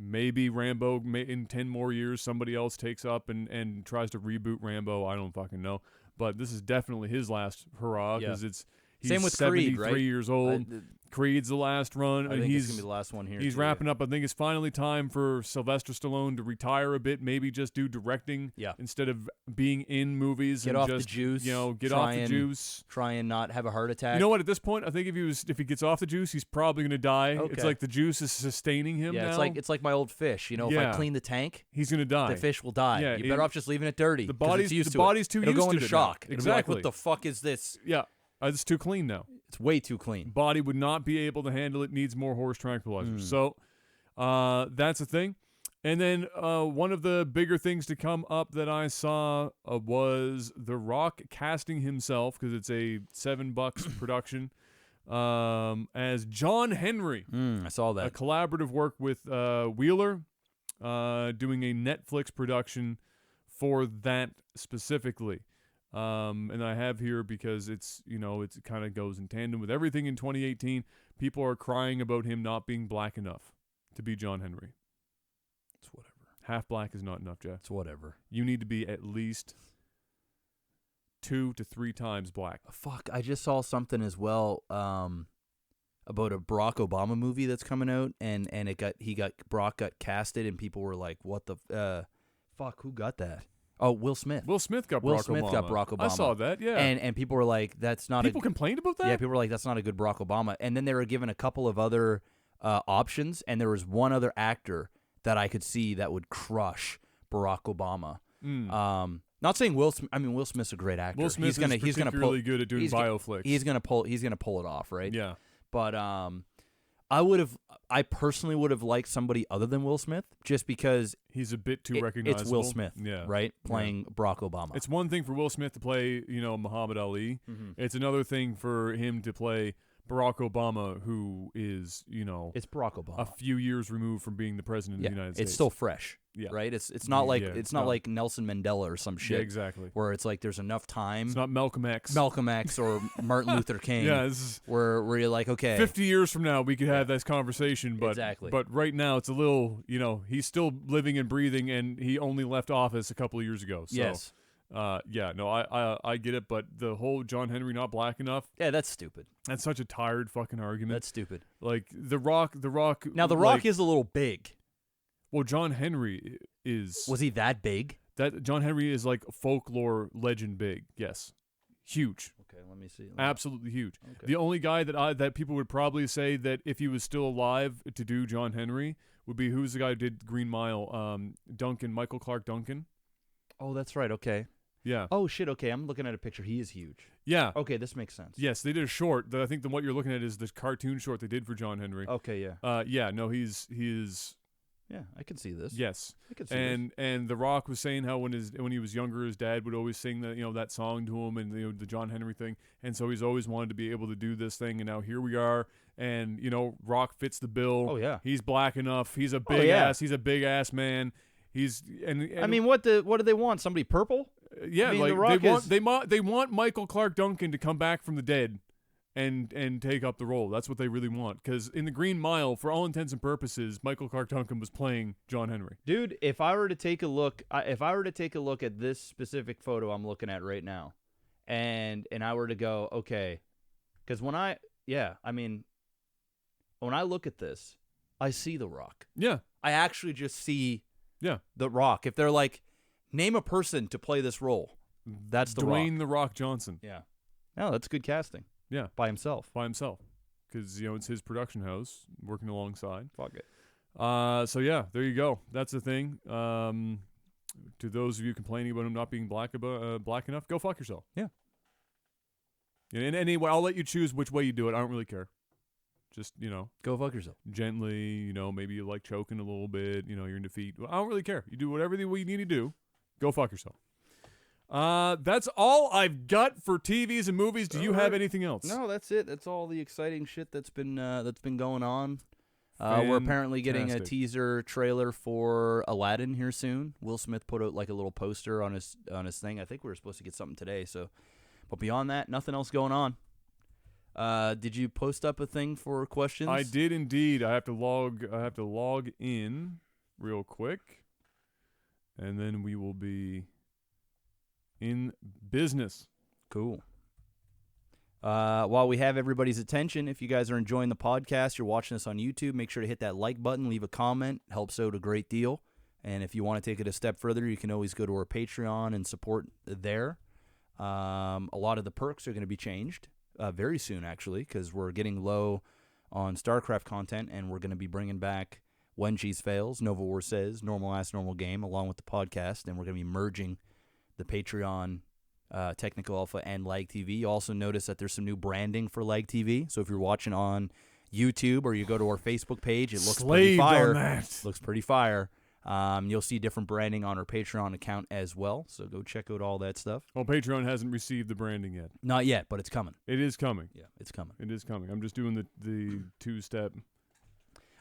Maybe Rambo in 10 more years somebody else takes up and tries to reboot Rambo. I don't fucking know, but this is definitely his last hurrah because he's same with 73 Creed, right? years old. Creed's the last run. I think he's gonna be the last one here. He's wrapping up. I think it's finally time for Sylvester Stallone to retire a bit. Maybe just do directing instead of being in movies. Get and off just, the juice. Get off the juice. Try and not have a heart attack. You know what? At this point, I think if he gets off the juice, he's probably gonna die. Okay. It's like the juice is sustaining him. Yeah, now. it's like my old fish. If I clean the tank, he's gonna die. The fish will die. Yeah, you better off just leaving it dirty. The body's too It'll used go to into it shock. now. It'll be like, Exactly. what the fuck is this? Yeah. It's too clean now. It's way too clean. Body would not be able to handle it. Needs more horse tranquilizers. So that's a thing. And then one of the bigger things to come up that I saw was The Rock casting himself, because it's a $7 production, as John Henry. I saw that. A collaborative work with Wheeler, doing a Netflix production for that specifically. And I have here because it kind of goes in tandem with everything in 2018. People are crying about him not being black enough to be John Henry. It's whatever. Half black is not enough, Jeff. It's whatever. You need to be at least 2 to 3 times black. Fuck, I just saw something as well about a Barack Obama movie that's coming out, and Barack got casted, and people were like, "What the fuck? Who got that?" Oh, Will Smith. Will Smith got Will Barack Smith Obama. got Barack Obama. I saw that, yeah. And people were like, "That's not." People complained about that. Yeah, people were like, "That's not a good Barack Obama." And then they were given a couple of other options, and there was one other actor that I could see that would crush Barack Obama. Not saying Will Smith. I mean, Will Smith's a great actor. Will Smith he's gonna pull, really good at doing bioflicks. He's gonna pull it off, right? Yeah. But I personally would have liked somebody other than Will Smith, just because he's a bit too recognizable. It's Will Smith, yeah, right, playing Barack Obama. It's one thing for Will Smith to play, Muhammad Ali. It's another thing for him to play Barack Obama, who is, it's Barack Obama, a few years removed from being the president of the United States. It's still fresh, right? It's not like like Nelson Mandela or some shit. Yeah, exactly. Where it's like there's enough time. It's not Malcolm X or Martin Luther King. Yeah, this is where you're like, okay, 50 years from now we could have this conversation, but exactly. But right now it's a little, he's still living and breathing, and he only left office a couple of years ago. So. Yes. I get it, but the whole John Henry not black enough. Yeah, that's stupid. That's such a tired fucking argument. That's stupid. Like The Rock. Now The Rock is a little big. Well, John Henry is. Was he that big? That John Henry is like folklore legend big. Yes, huge. Okay, let me see. Absolutely huge. Okay. The only guy that people would probably say that if he was still alive to do John Henry would be, who's the guy who did Green Mile? Michael Clark Duncan. Oh, that's right. Okay. Yeah. Oh shit. Okay, I'm looking at a picture. He is huge. Yeah. Okay, this makes sense. Yes, they did a short. I think what you're looking at is this cartoon short they did for John Henry. Okay. Yeah. Yeah. No, he is. Yeah, I can see this. Yes. I can see this. And The Rock was saying how when he was younger, his dad would always sing that song to him, and the John Henry thing, and so he's always wanted to be able to do this thing, and now here we are, and Rock fits the bill. Oh yeah. He's black enough. He's a big ass. He's a big ass man. He's and I mean, what do they want? Somebody purple? Yeah, I mean, like The Rock they want Michael Clark Duncan to come back from the dead and take up the role. That's what they really want. Because in the Green Mile, for all intents and purposes, Michael Clark Duncan was playing John Henry. Dude, if I were to take a look at this specific photo I'm looking at right now, and I were to go, okay, because when I look at this, I see The Rock. Yeah, I actually just see yeah The Rock. If they're like, name a person to play this role, that's The Rock. Dwayne The Rock Johnson. Yeah. No, that's good casting. Yeah. By himself. Because, it's his production house working alongside. Fuck it. So, yeah, there you go. That's the thing. To those of you complaining about him not being black enough, go fuck yourself. Yeah. And anyway, I'll let you choose which way you do it. I don't really care. Just, Go fuck yourself. gently, maybe you like choking a little bit, you're in defeat. I don't really care. You do whatever you need to do. Go fuck yourself. That's all I've got for TVs and movies. Do you have anything else? No, that's it. That's all the exciting shit that's been going on. We're apparently getting a teaser trailer for Aladdin here soon. Will Smith put out like a little poster on his thing. I think we were supposed to get something today. So, but beyond that, nothing else going on. Did you post up a thing for questions? I did indeed. I have to log in real quick, and then we will be in business. Cool. While we have everybody's attention, if you guys are enjoying the podcast, you're watching us on YouTube, make sure to hit that like button, leave a comment. Helps out a great deal. And if you want to take it a step further, you can always go to our Patreon and support there. A lot of the perks are going to be changed very soon, actually, because we're getting low on StarCraft content, and we're going to be bringing back When Cheese Fails, NovaWar Says, Normal Ass Normal Game, along with the podcast, and we're going to be merging the Patreon Technical Alpha and LAGTV. You also notice that there's some new branding for LAGTV. So if you're watching on YouTube or you go to our Facebook page, it looks pretty fire. Looks pretty fire. You'll see different branding on our Patreon account as well. So go check out all that stuff. Well, Patreon hasn't received the branding yet. Not yet, but it's coming. It is coming. Yeah, it's coming. It is coming. I'm just doing the two-step.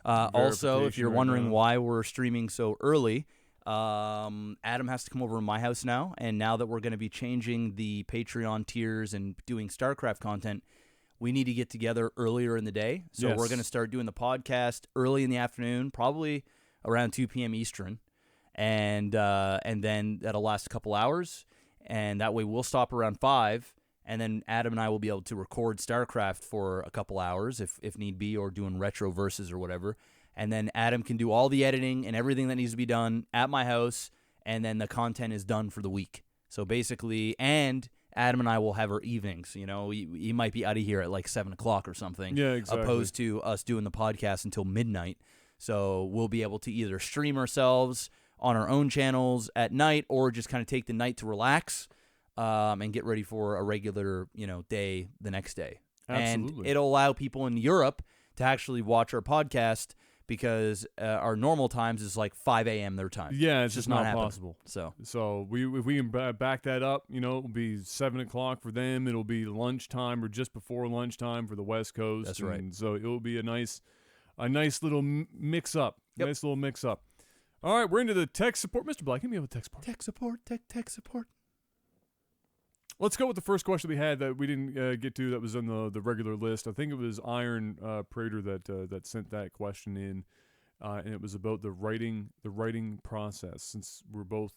Also, if you're wondering why we're streaming so early, Adam has to come over to my house now, and now that we're going to be changing the Patreon tiers and doing StarCraft content, we need to get together earlier in the day. So we're going to start doing the podcast early in the afternoon, probably around 2 p.m. Eastern, and then that'll last a couple hours, and that way we'll stop around 5, and then Adam and I will be able to record StarCraft for a couple hours if need be, or doing retro verses or whatever. And then Adam can do all the editing and everything that needs to be done at my house, and then the content is done for the week. So basically, and Adam and I will have our evenings. He might be out of here at like 7 o'clock or something. Yeah, exactly. Opposed to us doing the podcast until midnight. So we'll be able to either stream ourselves on our own channels at night, or just kind of take the night to relax and get ready for a regular day the next day. Absolutely. And it'll allow people in Europe to actually watch our podcast, because our normal times is like 5 a.m. their time. Yeah, it's just not possible. So if we can back that up, it'll be 7 o'clock for them. It'll be lunchtime or just before lunchtime for the West Coast. That's right. And so it'll be a nice little mix up. Yep. Nice little mix up. All right, we're into the tech support. Mr. Black, hit me up with tech support. Tech support. Let's go with the first question we had that we didn't get to, that was on the regular list. I think it was Iron Prater that sent that question in, and it was about the writing process. Since we're both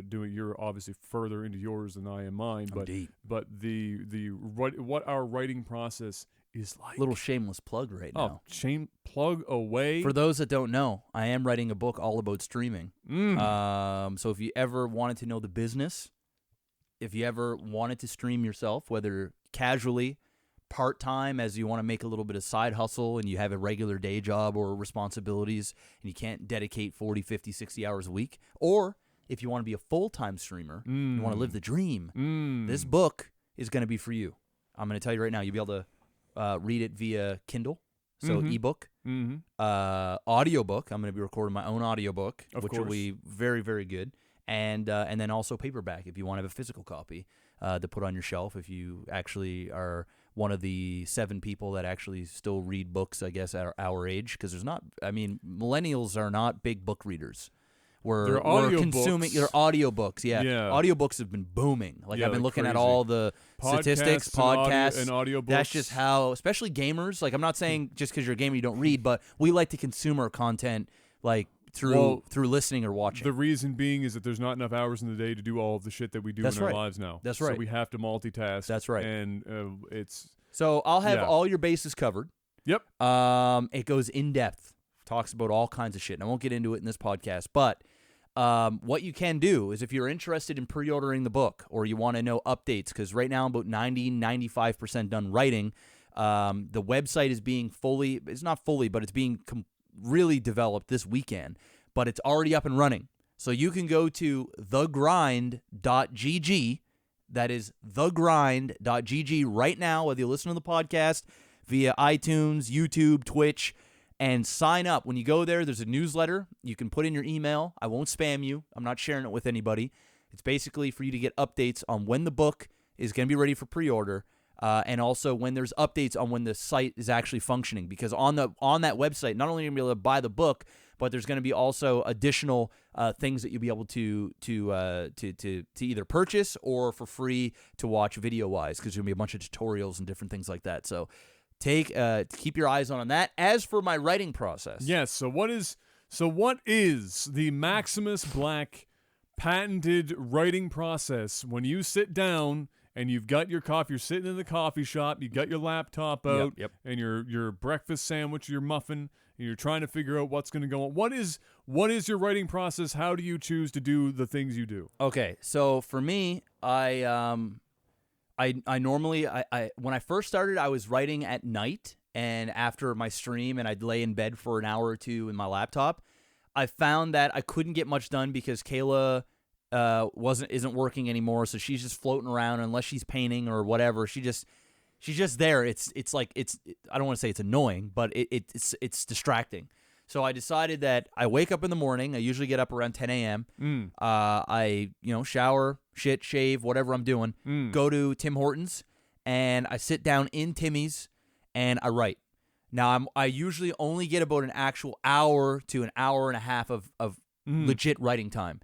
doing, you're obviously further into yours than I am mine, but what our writing process is like. Little shameless plug right now. Plug away. For those that don't know, I am writing a book all about streaming. So if you ever wanted to know the business, if you ever wanted to stream yourself, whether casually, part-time, as you want to make a little bit of side hustle and you have a regular day job or responsibilities and you can't dedicate 40, 50, 60 hours a week, or if you want to be a full-time streamer, you want to live the dream, this book is going to be for you. I'm going to tell you right now, you'll be able to read it via Kindle, so ebook, audiobook. I'm going to be recording my own audiobook, which will be very, very good. And then also paperback if you want to have a physical copy to put on your shelf, if you actually are one of the 7 people that actually still read books, I guess, at our age. Because millennials are not big book readers. We're consuming their audiobooks. Yeah. Audiobooks have been booming. I've been looking at all the statistics, podcasts, and audiobooks. That's just how, especially gamers. I'm not saying just because you're a gamer you don't read, but we like to consume our content through listening or watching. The reason being is that there's not enough hours in the day to do all of the shit that we do in our lives now. That's right. So we have to multitask. That's right. And So I'll have all your bases covered. Yep. It goes in depth, talks about all kinds of shit, and I won't get into it in this podcast. But what you can do is, if you're interested in pre-ordering the book or you want to know updates, because right now I'm about 95% done writing. The website is being it's not fully, but it's being really developed this weekend, but it's already up and running. So you can go to thegrind.gg. That is thegrind.gg right now, whether you listen to the podcast, via iTunes, YouTube, Twitch, and sign up. When you go there, there's a newsletter. You can put in your email. I won't spam you. I'm not sharing it with anybody. It's basically for you to get updates on when the book is going to be ready for pre-order, and also when there's updates on when the site is actually functioning. Because on that website, not only are you going to be able to buy the book, but there's going to be also additional things that you'll be able to either purchase or for free to watch video-wise, because there'll be a bunch of tutorials and different things like that. So keep your eyes on that. As for my writing process, yes. So what is the MaximusBlack patented writing process when you sit down and you've got your coffee, you're sitting in the coffee shop, you got your laptop out, and your breakfast sandwich, your muffin, and you're trying to figure out what's going to go on. What is your writing process? How do you choose to do the things you do? Okay, so for me, I normally when I first started, I was writing at night, and after my stream, and I'd lay in bed for an hour or two in my laptop. I found that I couldn't get much done because Kayla isn't working anymore, so she's just floating around unless she's painting or whatever. She's just there. It's I don't want to say it's annoying, but it's distracting. So I decided that I wake up in the morning. I usually get up around 10 a.m. I shower, shave, whatever I'm doing. Go to Tim Hortons, and I sit down in Timmy's, and I write. Now I usually only get about an actual hour to an hour and a half of legit writing time.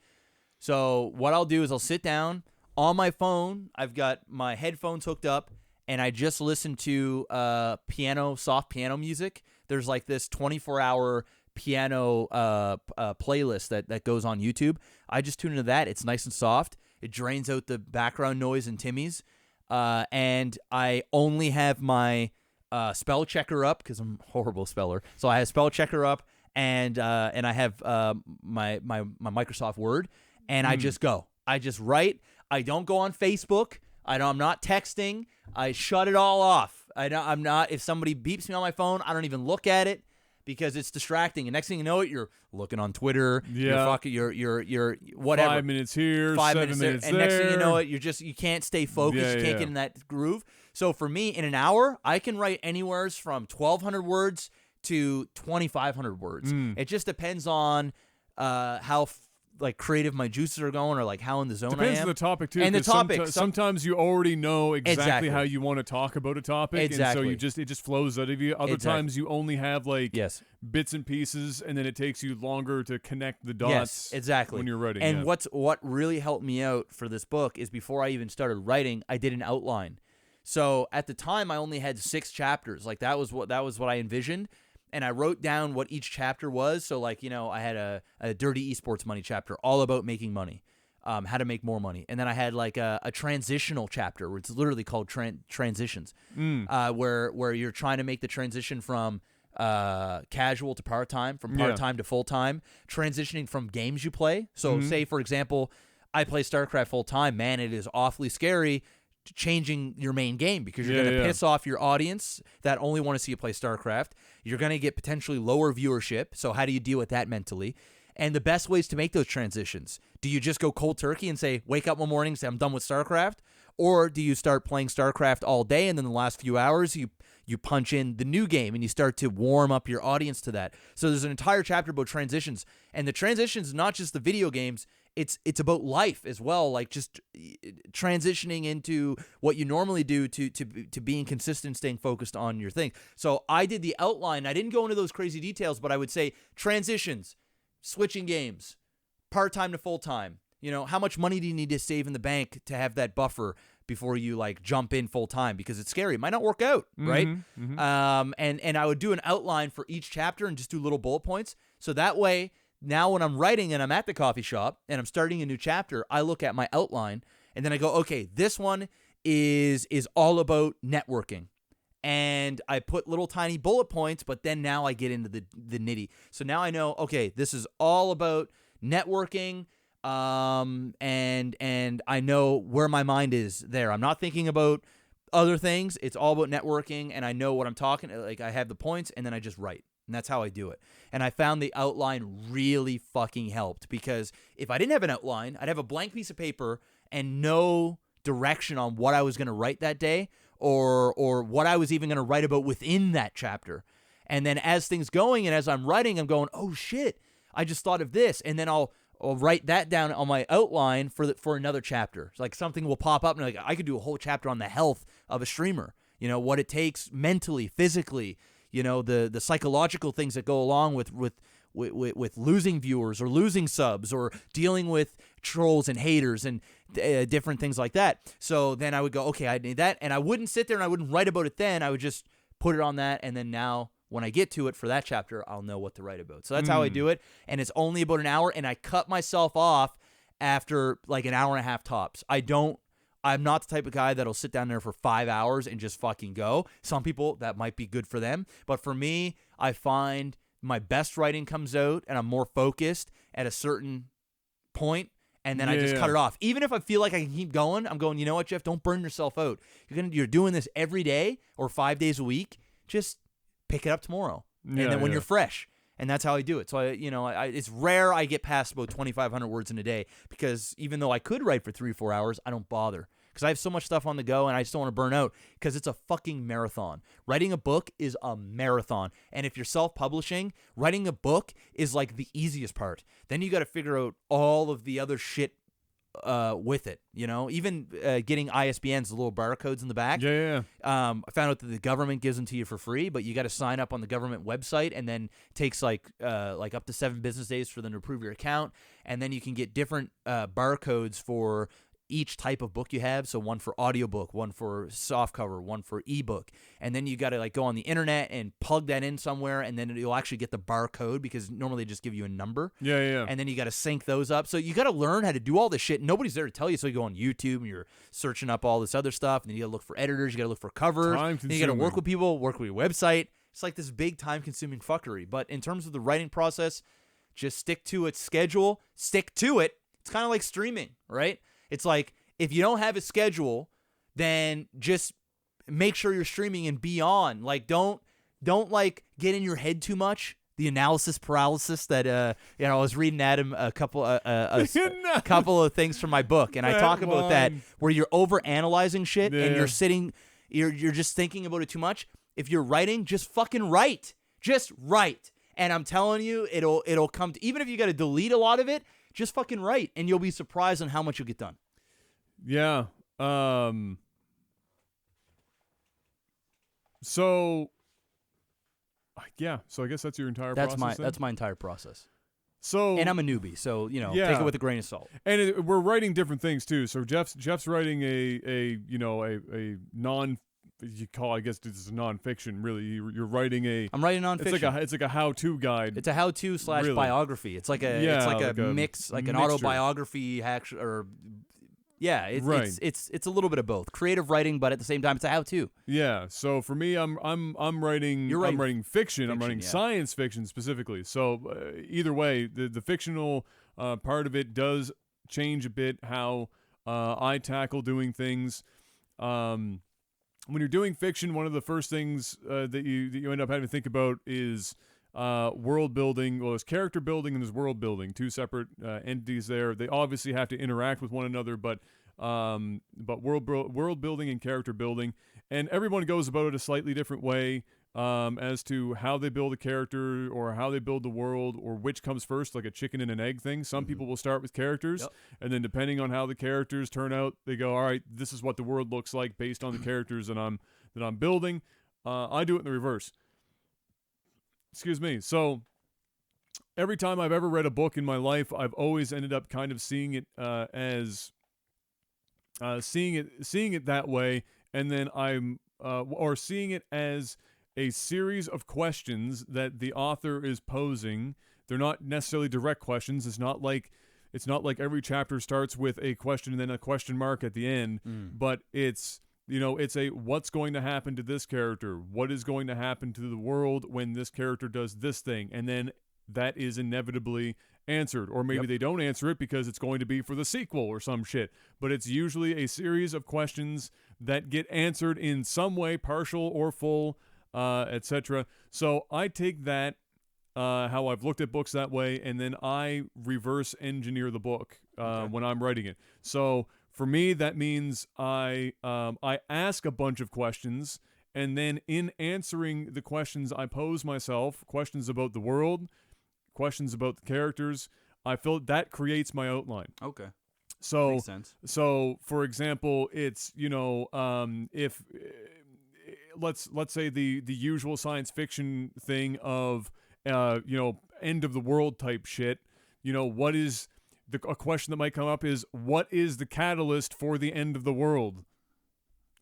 So what I'll do is I'll sit down on my phone. I've got my headphones hooked up, and I just listen to soft piano music. There's like this 24-hour piano playlist that goes on YouTube. I just tune into that. It's nice and soft. It drains out the background noise in Timmy's. And I only have my spell checker up because I'm a horrible speller. So I have spell checker up, and I have my Microsoft Word, and I just go. I just write. I don't go on Facebook. I'm not texting. I shut it all off. I'm not. If somebody beeps me on my phone, I don't even look at it because it's distracting. And next thing you know, you're looking on Twitter. Yeah. You're whatever. 5 minutes here. 7 minutes and there. next thing you know, you can't stay focused. You can't get in that groove. So for me, in an hour, I can write anywhere from 1,200 words to 2,500 words. It just depends on how creative my juices are going, or like how in the zone Depends I am. on the topic too. And the topic. Sometimes you already know exactly how Exactly. you want to talk about a topic, Exactly. and so it just flows out of you. Other times you only have bits and pieces, and then it takes you longer to connect the dots. Yes, exactly. When you're writing. And what really helped me out for this book is before I even started writing, I did an outline. So at the time, I only had 6 chapters. Like that was what I envisioned. And I wrote down what each chapter was. So, I had a Dirty Esports Money chapter, all about making money, how to make more money. And then I had a transitional chapter, where it's literally called transitions, where you're trying to make the transition from casual to part-time, from part-time to full-time, transitioning from games you play. So, say, for example, I play StarCraft full-time. Man, it is awfully scary changing your main game because you're going to piss off your audience that only want to see you play StarCraft. You're going to get potentially lower viewership. So how do you deal with that mentally? And the best ways to make those transitions. Do you just go cold turkey and say, wake up one morning and say, I'm done with StarCraft? Or do you start playing StarCraft all day, and then the last few hours you punch in the new game and you start to warm up your audience to that? So there's an entire chapter about transitions. And the transitions, not just the video games, it's about life as well, like just transitioning into what you normally do to being consistent, staying focused on your thing. So I did the outline. I didn't go into those crazy details, but I would say transitions, switching games, part-time to full-time. How much money do you need to save in the bank to have that buffer before you jump in full-time, because it's scary. It might not work out, right? And I would do an outline for each chapter and just do little bullet points. So that way, now when I'm writing and I'm at the coffee shop and I'm starting a new chapter, I look at my outline and then I go, okay, this one is all about networking. And I put little tiny bullet points, but then now I get into the nitty. So now I know, okay, this is all about networking, and I know where my mind is there. I'm not thinking about other things. It's all about networking, and I know what I'm talking. I have the points, and then I just write. And that's how I do it. And I found the outline really fucking helped, because if I didn't have an outline, I'd have a blank piece of paper and no direction on what I was going to write that day, or what I was even going to write about within that chapter. And then as things going and as I'm writing, I'm going, oh shit, I just thought of this, and then I'll write that down on my outline for another chapter. It's like something will pop up, and like I could do a whole chapter on the health of a streamer. You know, what it takes mentally, physically. You know, the psychological things that go along with losing viewers or losing subs or dealing with trolls and haters and different things like that. So then I would go, okay, I need that, and I wouldn't sit there and I wouldn't write about it then. I would just put it on that, and then now when I get to it for that chapter, I'll know what to write about. So that's how I do it, and it's only about an hour, and I cut myself off after like an hour and a half tops. I'm not the type of guy that'll sit down there for 5 hours and just fucking go. Some people, that might be good for them. But for me, I find my best writing comes out and I'm more focused at a certain point, and then I just cut it off. Even if I feel like I can keep going, I'm going, you know what, Jeff, don't burn yourself out. You're doing this every day or 5 days a week. Just pick it up tomorrow. And then when you're fresh. And that's how I do it. So, it's rare I get past about 2,500 words in a day, because even though I could write for 3 or 4 hours, I don't bother. Because I have so much stuff on the go, and I just don't want to burn out, because it's a fucking marathon. Writing a book is a marathon. And if you're self-publishing, writing a book is like the easiest part. Then you got to figure out all of the other shit with it, even getting ISBNs, the little barcodes in the back. I found out that the government gives them to you for free, but you got to sign up on the government website, and then it takes like up to 7 business days for them to approve your account, and then you can get different barcodes for each type of book you have. So one for audiobook, one for softcover, one for ebook. And then you got to like go on the internet and plug that in somewhere, and then you'll actually get the barcode, because normally they just give you a number. And then you got to sync those up. So you got to learn how to do all this shit. Nobody's there to tell you. So you go on YouTube and you're searching up all this other stuff, and then you got to look for editors, you got to look for covers, then you got to work with people, work with your website. It's like this big time-consuming fuckery. But in terms of the writing process, just stick to its schedule, stick to it. It's kind of like streaming, right? It's like, if you don't have a schedule, then just make sure you're streaming and be on. Like, don't like get in your head too much. The analysis paralysis that I was reading Adam a couple couple of things from my book, and I talk about that, where you're over analyzing shit and you're just thinking about it too much. If you're writing, just fucking write. Just write. And I'm telling you, it'll come to, even if you got to delete a lot of it, just fucking write, and you'll be surprised on how much you'll get done. Yeah. So I guess that's your entire process. That's my entire process. So, and I'm a newbie, so take it with a grain of salt. And we're writing different things too. So Jeff's writing a non, you call, I guess this is nonfiction. Really, you're writing I'm writing nonfiction. It's like a how-to guide. It's a how-to / really. Biography. It's like a mix, like an autobiography or. Yeah, it's a little bit of both. Creative writing, but at the same time, it's a how-to. Yeah. So for me, I'm writing. I'm writing fiction. I'm writing science fiction specifically. So either way, the fictional part of it does change a bit how I tackle doing things. When you're doing fiction, one of the first things that you end up having to think about is world building. Well, there's character building and there's world building, two separate entities there. They obviously have to interact with one another, but world building and character building, and everyone goes about it a slightly different way as to how they build a character or how they build the world, or which comes first, like a chicken and an egg thing. Some people will start with characters, and then depending on how the characters turn out, they go, all right, this is what the world looks like based on the characters that I'm building. I do it in the reverse. Excuse me. So every time I've ever read a book in my life, I've always ended up kind of seeing it as seeing it that way, and then or seeing it as a series of questions that the author is posing. They're not necessarily direct questions. It's not like every chapter starts with a question and then a question mark at the end, but it's a what's going to happen to this character? What is going to happen to the world when this character does this thing? And then that is inevitably answered. Or maybe they don't answer it because it's going to be for the sequel or some shit. But it's usually a series of questions that get answered in some way, partial or full, etc. So I take that, how I've looked at books that way, and then I reverse engineer the book when I'm writing it. So for me, that means I ask a bunch of questions, and then in answering the questions I pose myself, questions about the world, questions about the characters, I feel that creates my outline. Okay. So, Makes sense. so for example, it's if let's say the usual science fiction thing of end of the world type shit. What is a question that might come up is, what is the catalyst for the end of the world?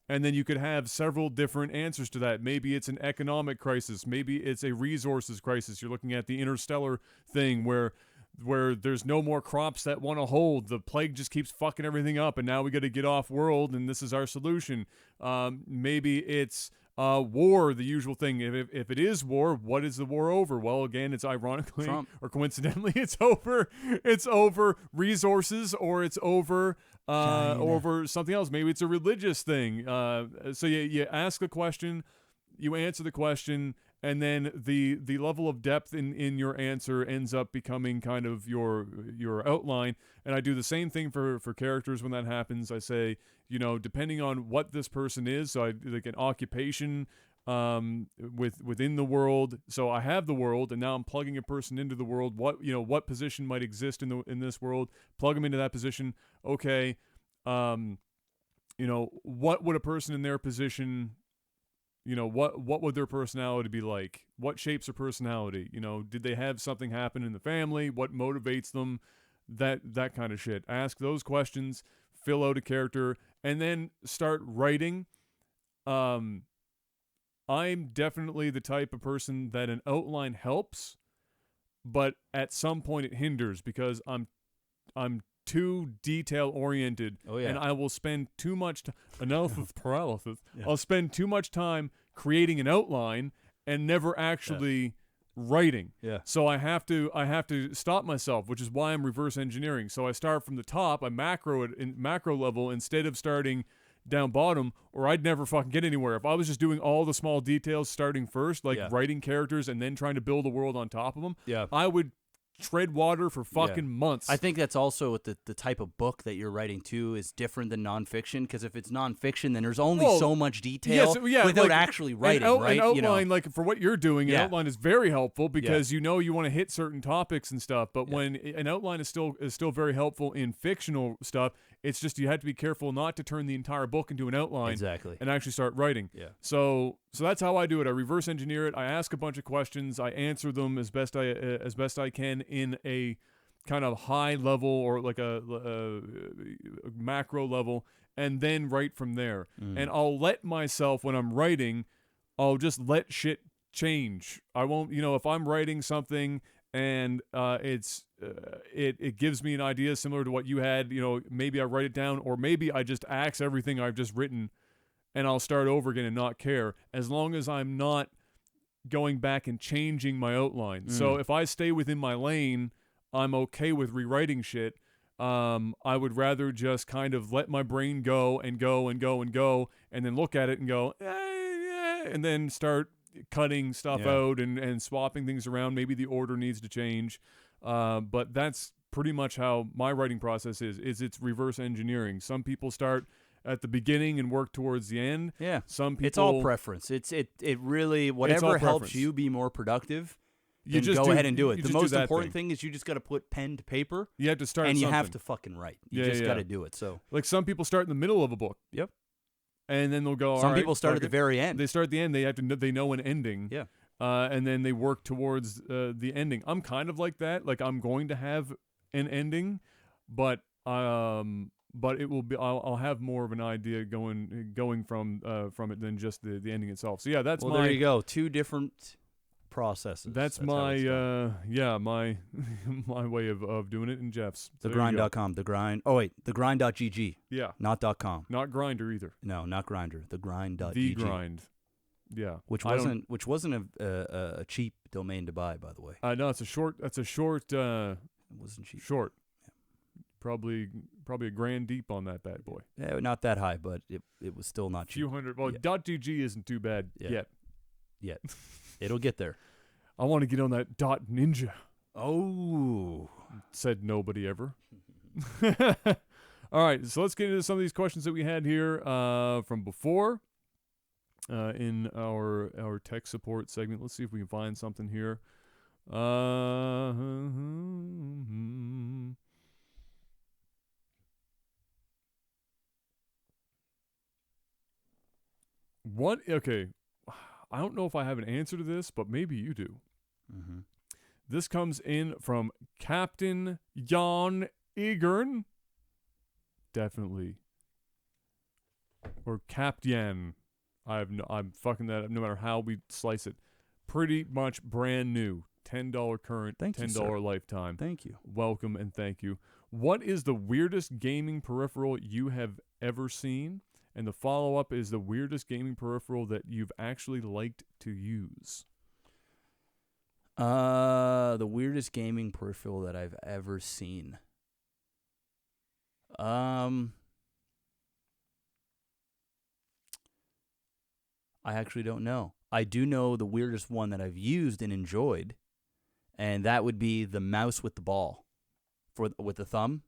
And then you could have several different answers to that. Maybe it's an economic crisis. Maybe it's a resources crisis. You're looking at the interstellar thing where there's no more crops that want to hold. The plague just keeps fucking everything up, and now we got to get off world, and this is our solution. Maybe it's war, the usual thing. If it is war, what is the war over? Well, again, it's ironically Trump. or coincidentally, it's over resources, or it's over something else. Maybe it's a religious thing. So you ask a question, you answer the question, and then the level of depth in your answer ends up becoming kind of your outline. And I do the same thing for characters when that happens. I say, depending on what this person is, so I like an occupation within the world. So I have the world, and now I'm plugging a person into the world. What position might exist in this world? Plug them into that position. Okay, what would a person in their position? What would their personality be like? What shapes their personality? Did they have something happen in the family? What motivates them? That kind of shit. Ask those questions, fill out a character, and then start writing. I'm definitely the type of person that an outline helps, but at some point it hinders because I'm too detail oriented. Oh, yeah. And I will spend too much analysis paralysis. Yeah. I'll spend too much time creating an outline and never actually writing. Yeah. So I have to stop myself, which is why I'm reverse engineering. So I start from the top, I macro it in macro level instead of starting down bottom, or I'd never fucking get anywhere. If I was just doing all the small details starting first, like writing characters and then trying to build a world on top of them, I would tread water for fucking months. I think that's also what the type of book that you're writing too is different than nonfiction, because if it's nonfiction, then there's only so much detail without actually writing, right? An outline, like for what you're doing, an outline is very helpful because you want to hit certain topics and stuff. But when an outline is still very helpful in fictional stuff, it's just you have to be careful not to turn the entire book into an outline and actually start writing. Yeah. So that's how I do it. I reverse engineer it. I ask a bunch of questions. I answer them as best I can in a kind of high level or like a macro level, and then write from there. And I'll let myself, when I'm writing, I'll just let shit change. I won't, if I'm writing something and it gives me an idea similar to what you had, maybe I write it down, or maybe I just axe everything I've just written and I'll start over again and not care, as long as I'm not going back and changing my outline. So if I stay within my lane, I'm okay with rewriting shit. I would rather just kind of let my brain go and go and go and go, and then look at it and go, and then start cutting stuff out and swapping things around. Maybe the order needs to change. But that's pretty much how my writing process is it's reverse engineering. Some people start at the beginning and work towards the end. Yeah. Some people, it's all preference. It really, whatever helps you be more productive, you just go ahead and do it. The most important thing is you just got to put pen to paper. You have to start and something. You have to fucking write. You just got to do it. So, like, some people start in the middle of a book. Yep. And then they'll go. Some people start at the very end. They start at the end. They know an ending. Yeah. And then they work towards the ending. I'm kind of like that. Like, I'm going to have an ending, but it will be. I'll have more of an idea going from it than just the ending itself. So yeah, that's there you go. Two different processes. That's my my my way of doing it. And Jeff's thegrind.com. The grind. Oh wait, thegrind.gg. Yeah, not .com. Not Grindr either. No, not Grindr. Thegrind.gg. The grind. Yeah, which wasn't a cheap domain to buy, by the way. No, it's a short. That's a short. It wasn't cheap. Short. Yeah. Probably $1,000 deep on that bad boy. Yeah, not that high, but it was still not cheap. Few hundred. Well, .gg isn't too bad yet. It'll get there. I want to get on that .ninja. Oh, said nobody ever. All right, so let's get into some of these questions that we had here from before in our tech support segment. Let's see if we can find something here. What? Okay, I don't know if I have an answer to this, but maybe you do. Mm-hmm. This comes in from Captain Jan Egern. Definitely. Or Captain. I'm fucking that up no matter how we slice it. Pretty much brand new. $10 current, Thank you, $10 sir. lifetime. Thank you. Welcome and thank you. What is the weirdest gaming peripheral you have ever seen? And the follow-up is the weirdest gaming peripheral that you've actually liked to use. The weirdest gaming peripheral that I've ever seen. I actually don't know. I do know the weirdest one that I've used and enjoyed, and that would be the mouse with the ball with the thumb.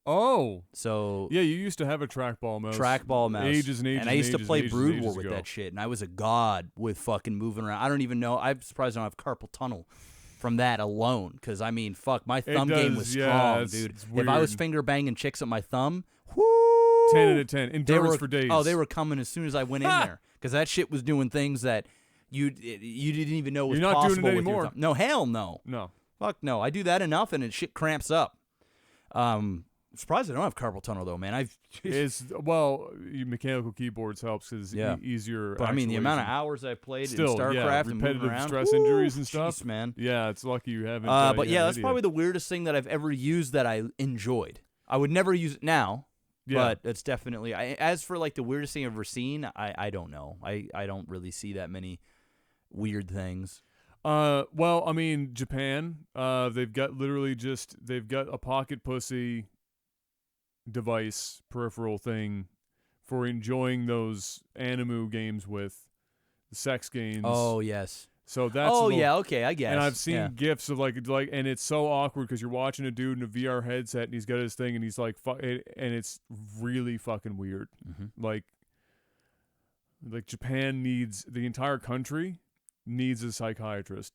Oh. So yeah, you used to have a trackball mouse. Trackball mouse. Ages and ages and I used to play Brood War with ago. that shit, and I was a god with fucking moving around. I don't even know. I'm surprised I don't have carpal tunnel from that alone, because, I mean, fuck, my thumb game was strong, dude. If I was finger banging chicks with my thumb, whoo! 10 out of 10. Endurance for days. Oh, they were coming as soon as I went in there, because that shit was doing things that you didn't even know was You're not possible doing it with your anymore. thumb. No, hell no. No. Fuck no. I do that enough, and shit cramps up. Surprised I don't have carpal tunnel, though, man. Mechanical keyboards helps because easier. But I mean, the amount of hours I've played in StarCraft and moving repetitive around, stress injuries and stuff. Jeez, man. Yeah, it's lucky you haven't. But yeah, that's probably the weirdest thing that I've ever used that I enjoyed. I would never use it now, but it's definitely. As for like the weirdest thing I've ever seen, I don't know. I don't really see that many weird things. Well, I mean, Japan. They've got a pocket pussy device peripheral thing for enjoying those anime games with the sex games. Oh yes. So that's okay, I guess. And I've seen gifs of like, and it's so awkward because you're watching a dude in a VR headset and he's got his thing and he's like, and it's really fucking weird. Mm-hmm. Like Japan needs, the entire country needs a psychiatrist.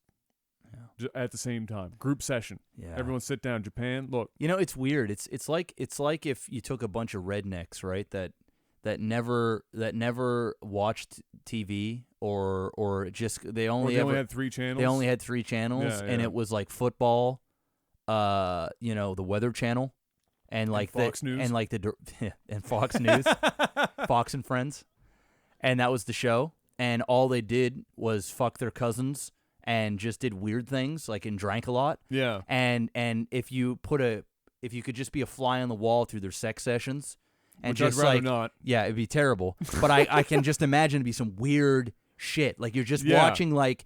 At the same time, group session. Yeah, everyone sit down. Japan, look. You know, it's weird. It's like if you took a bunch of rednecks, right? That never watched TV or just they only had 3 channels. They only had 3 channels, and it was like football, the Weather Channel, and like Fox News, and like and Fox News, Fox and Friends, and that was the show. And all they did was fuck their cousins. And just did weird things, like, and drank a lot. Yeah. And if you could just be a fly on the wall through their sex sessions, and which just I'd rather like, not. Yeah, it'd be terrible. But I can just imagine it'd be some weird shit. Like you're just watching like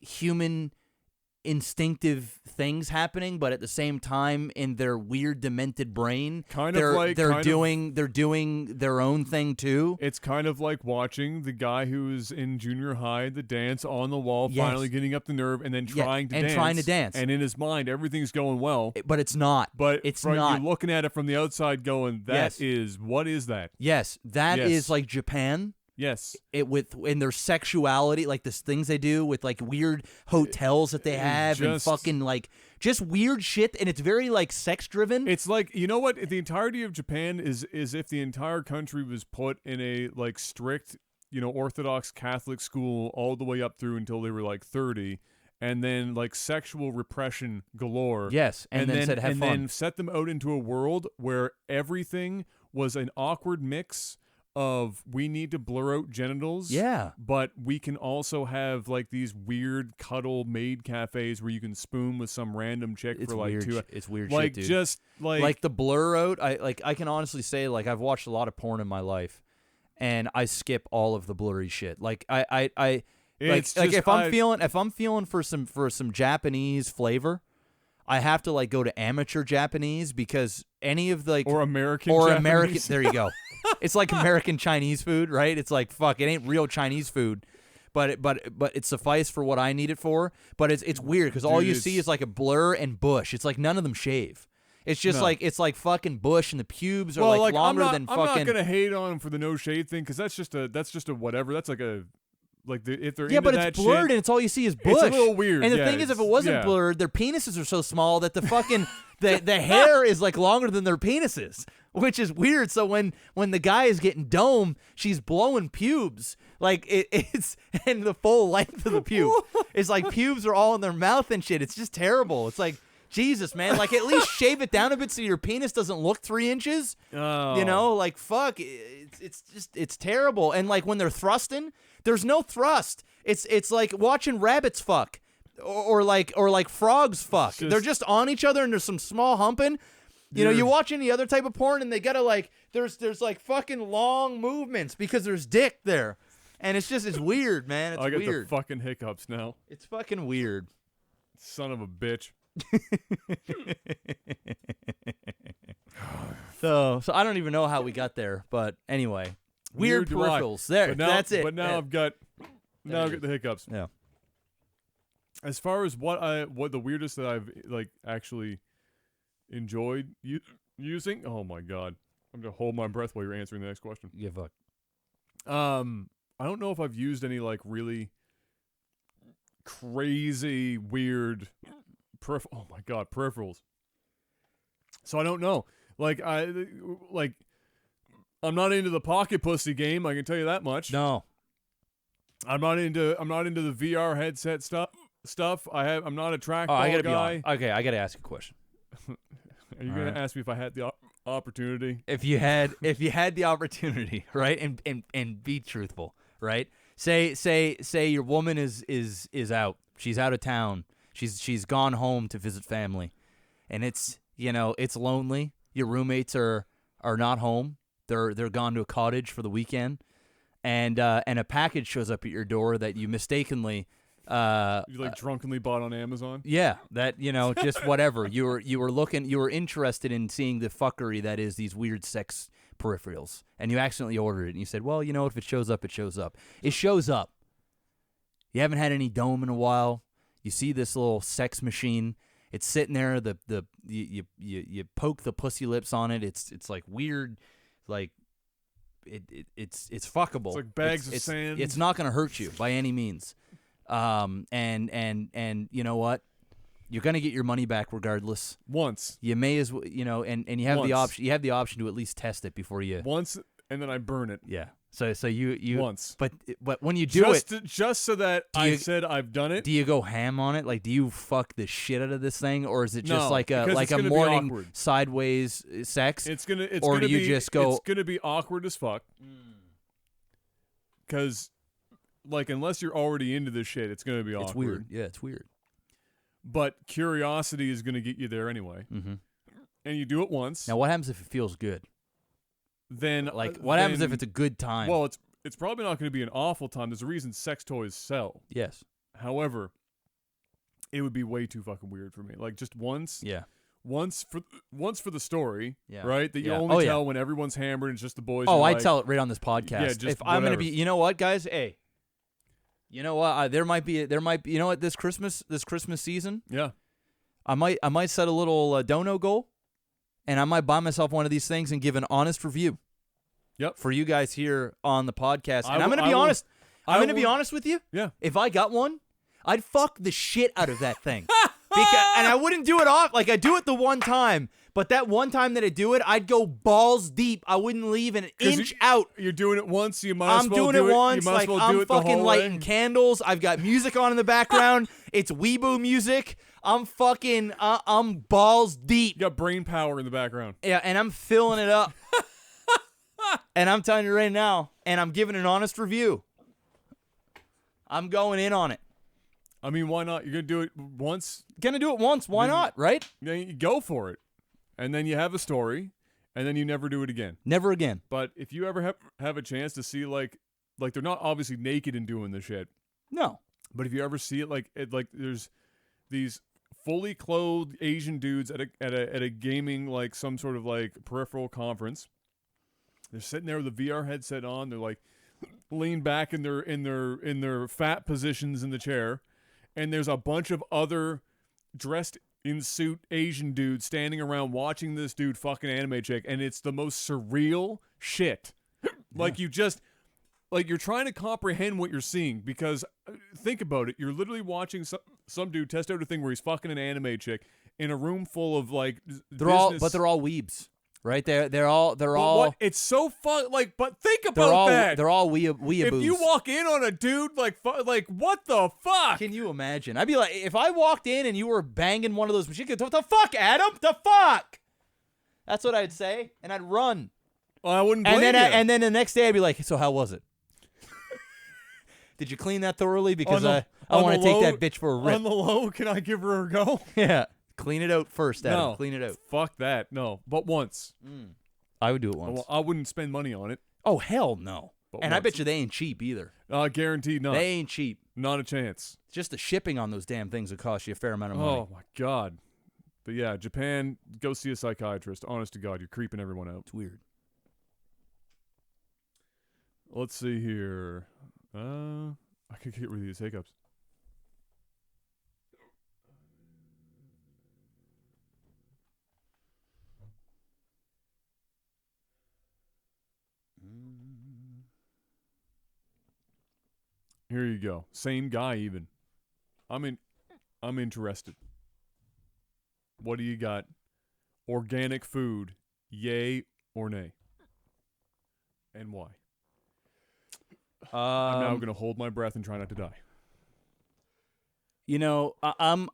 human instinctive things happening, but at the same time in their weird demented brain, they're doing their own thing too. It's kind of like watching the guy who's in junior high, the dance on the wall, finally getting up the nerve and then trying to dance. And in his mind, everything's going well. But it's not. But it's not. You're looking at it from the outside going, what is that? Yes, that is like Japan. Yes. In their sexuality, like the things they do with like weird hotels that they have and fucking like just weird shit, and it's very like sex driven. It's like, you know what? The entirety of Japan is if the entire country was put in a like strict, Orthodox Catholic school all the way up through until they were like 30, and then like sexual repression galore. Yes, and then said have fun. And then set them out into a world where everything was an awkward mix of we need to blur out genitals, but we can also have like these weird cuddle maid cafes where you can spoon with some random chick for like weird 2 hours. It's weird like, shit, dude. Just like the blur out. I can honestly say like I've watched a lot of porn in my life, and I skip all of the blurry shit. Like if I'm feeling for some Japanese flavor, I have to like go to amateur Japanese because any of the or American there you go. It's like American Chinese food, right? It's like fuck, it ain't real Chinese food, but it suffice for what I need it for. But it's weird because all you see is like a blur and bush. It's like none of them shave. It's just No. like it's like fucking bush, and the pubes are well, like longer than I'm fucking. not gonna hate on him for the no shade thing because that's just a whatever. That's like a if they're Yeah, into but that it's blurred shit, and it's all you see is bush. it's a little weird. And the yeah, thing is, if it it's- wasn't yeah. blurred, their penises are so small that the fucking the hair is like longer than their penises, which is weird. So when the guy is getting dome, she's blowing pubes like it's and the full length of the pube. It's like pubes are all in their mouth and shit. It's just terrible. It's like Jesus, man. Like at least shave it down a bit so your penis doesn't look 3 inches. Oh. You know, like fuck. It's terrible. And like when they're thrusting, there's no thrust. It's like watching rabbits fuck, or like frogs fuck. They're just on each other and there's some small humping. You know, you watch any other type of porn and they gotta like there's like fucking long movements because there's dick there, and it's weird, man. It's I got weird. the fucking hiccups now. It's fucking weird. Son of a bitch. So I don't even know how we got there, but anyway, weird do I. peripherals. There, But now, that's it. But now Yeah. I've got There it the hiccups. Yeah. As far as what the weirdest that I've like actually enjoyed using, oh my god, I'm gonna hold my breath while you're answering the next question. Yeah, fuck. I don't know if I've used any like really crazy weird oh my god, peripherals. So I don't know. I'm not into the pocket pussy game, I can tell you that much. No. I'm not into the VR headset stuff. I'm not a trackball I gotta guy. be honest. Okay, I gotta ask a question. Are you gonna ask me if I had the opportunity? If you had the opportunity, right, and be truthful, right? Say your woman is out. She's out of town. She's gone home to visit family, and it's lonely. Your roommates are not home. They're gone to a cottage for the weekend, and a package shows up at your door that you mistakenly You like drunkenly bought on Amazon? Yeah, that just whatever. You were interested in seeing the fuckery that is these weird sex peripherals, and you accidentally ordered it, and you said, well, if it shows up, it shows up. It shows up. You haven't had any dome in a while. You see this little sex machine. It's sitting there. You poke the pussy lips on it. It's like weird, like it's fuckable. It's like bags of sand. It's not gonna hurt you by any means. And you know what? You're gonna get your money back regardless. Once. You may as well, and you have the option. You have the option to at least test it before you. Once, and then I burn it. Yeah. So you once. But when you do just so that I said I've done it. Do you go ham on it? Like, do you fuck the shit out of this thing, or is it just No, like a because it's gonna be morning awkward. sideways sex? It's gonna you be, just go. It's gonna be awkward as fuck. Because, like, unless you're already into this shit, it's gonna be awkward. It's weird. Yeah, it's weird. But curiosity is gonna get you there anyway. Mm-hmm. And you do it once. Now, what happens if it feels good? Then what happens if it's a good time? Well, it's probably not going to be an awful time. There's a reason sex toys sell. Yes. However, it would be way too fucking weird for me. Like, just once. Yeah. Once for the story, Yeah. right? That you Yeah. only tell when everyone's hammered and it's just the boys. Oh, I tell it right on this podcast. Yeah, just if I'm gonna whatever. be, you know what, guys? Hey, you know what? There might be, you know what? This Christmas season, Yeah. I might set a little dono goal, and I might buy myself one of these things and give an honest review. Yep. For you guys here on the podcast, and I'm will- gonna be I will- honest. I'm I gonna be will- honest with you. Yeah. If I got one, I'd fuck the shit out of that thing. And I wouldn't do it off. Like, I do it the one time, but that one time that I do it, I'd go balls deep. I wouldn't leave an inch out. You're doing it once, you might as I'm well doing do it once. You might Like, as well I'm do it the fucking whole lighting way. candles. I've got music on in the background. It's weeboo music. I'm fucking, I'm balls deep. You got brain power in the background. Yeah, and I'm filling it up. And I'm telling you right now, and I'm giving an honest review. I'm going in on it. I mean, why not? You're going to do it once, Gonna do it once. Why not, right? then you go for it. And then you have a story, and then you never do it again. Never again. But if you ever have a chance to see, like they're not obviously naked and doing the shit, No. but if you ever see it, like there's these fully clothed Asian dudes at a gaming, like some sort of like peripheral conference. They're sitting there with a VR headset on. They're like lean back in their fat positions in the chair, and there's a bunch of other dressed in suit Asian dude standing around watching this dude fucking anime chick, and it's the most surreal shit. Like you just, like you're trying to comprehend what you're seeing, because think about it, you're literally watching some dude test out a thing where he's fucking an anime chick in a room full of like they're all weebs, right? They're all what? It's so fun. Like, but think about that. They're all weeaboos. If you walk in on a dude like what the fuck? Can you imagine? I'd be like, if I walked in and you were banging one of those machine guns, what the fuck, Adam? The fuck? That's what I'd say, and I'd run. Well, I wouldn't blame you. And then the next day I'd be like, so how was it? Did you clean that thoroughly? Because I want to take that bitch for a rip. On the low, can I give her a go? Yeah. Clean it out first, Adam. No, clean it out. Fuck that. No, but once. I would do it once. Well, I wouldn't spend money on it. Oh, hell no. But and once. I bet you they ain't cheap either. Guaranteed not. They ain't cheap. Not a chance. Just the shipping on those damn things would cost you a fair amount of money. Oh, my God. But yeah, Japan, go see a psychiatrist. Honest to God, you're creeping everyone out. It's weird. Let's see here. I could get rid of these hiccups. Here you go. Same guy even. I'm interested. What do you got? Organic food, yay or nay? And why? I'm now going to hold my breath and try not to die. You know, I'm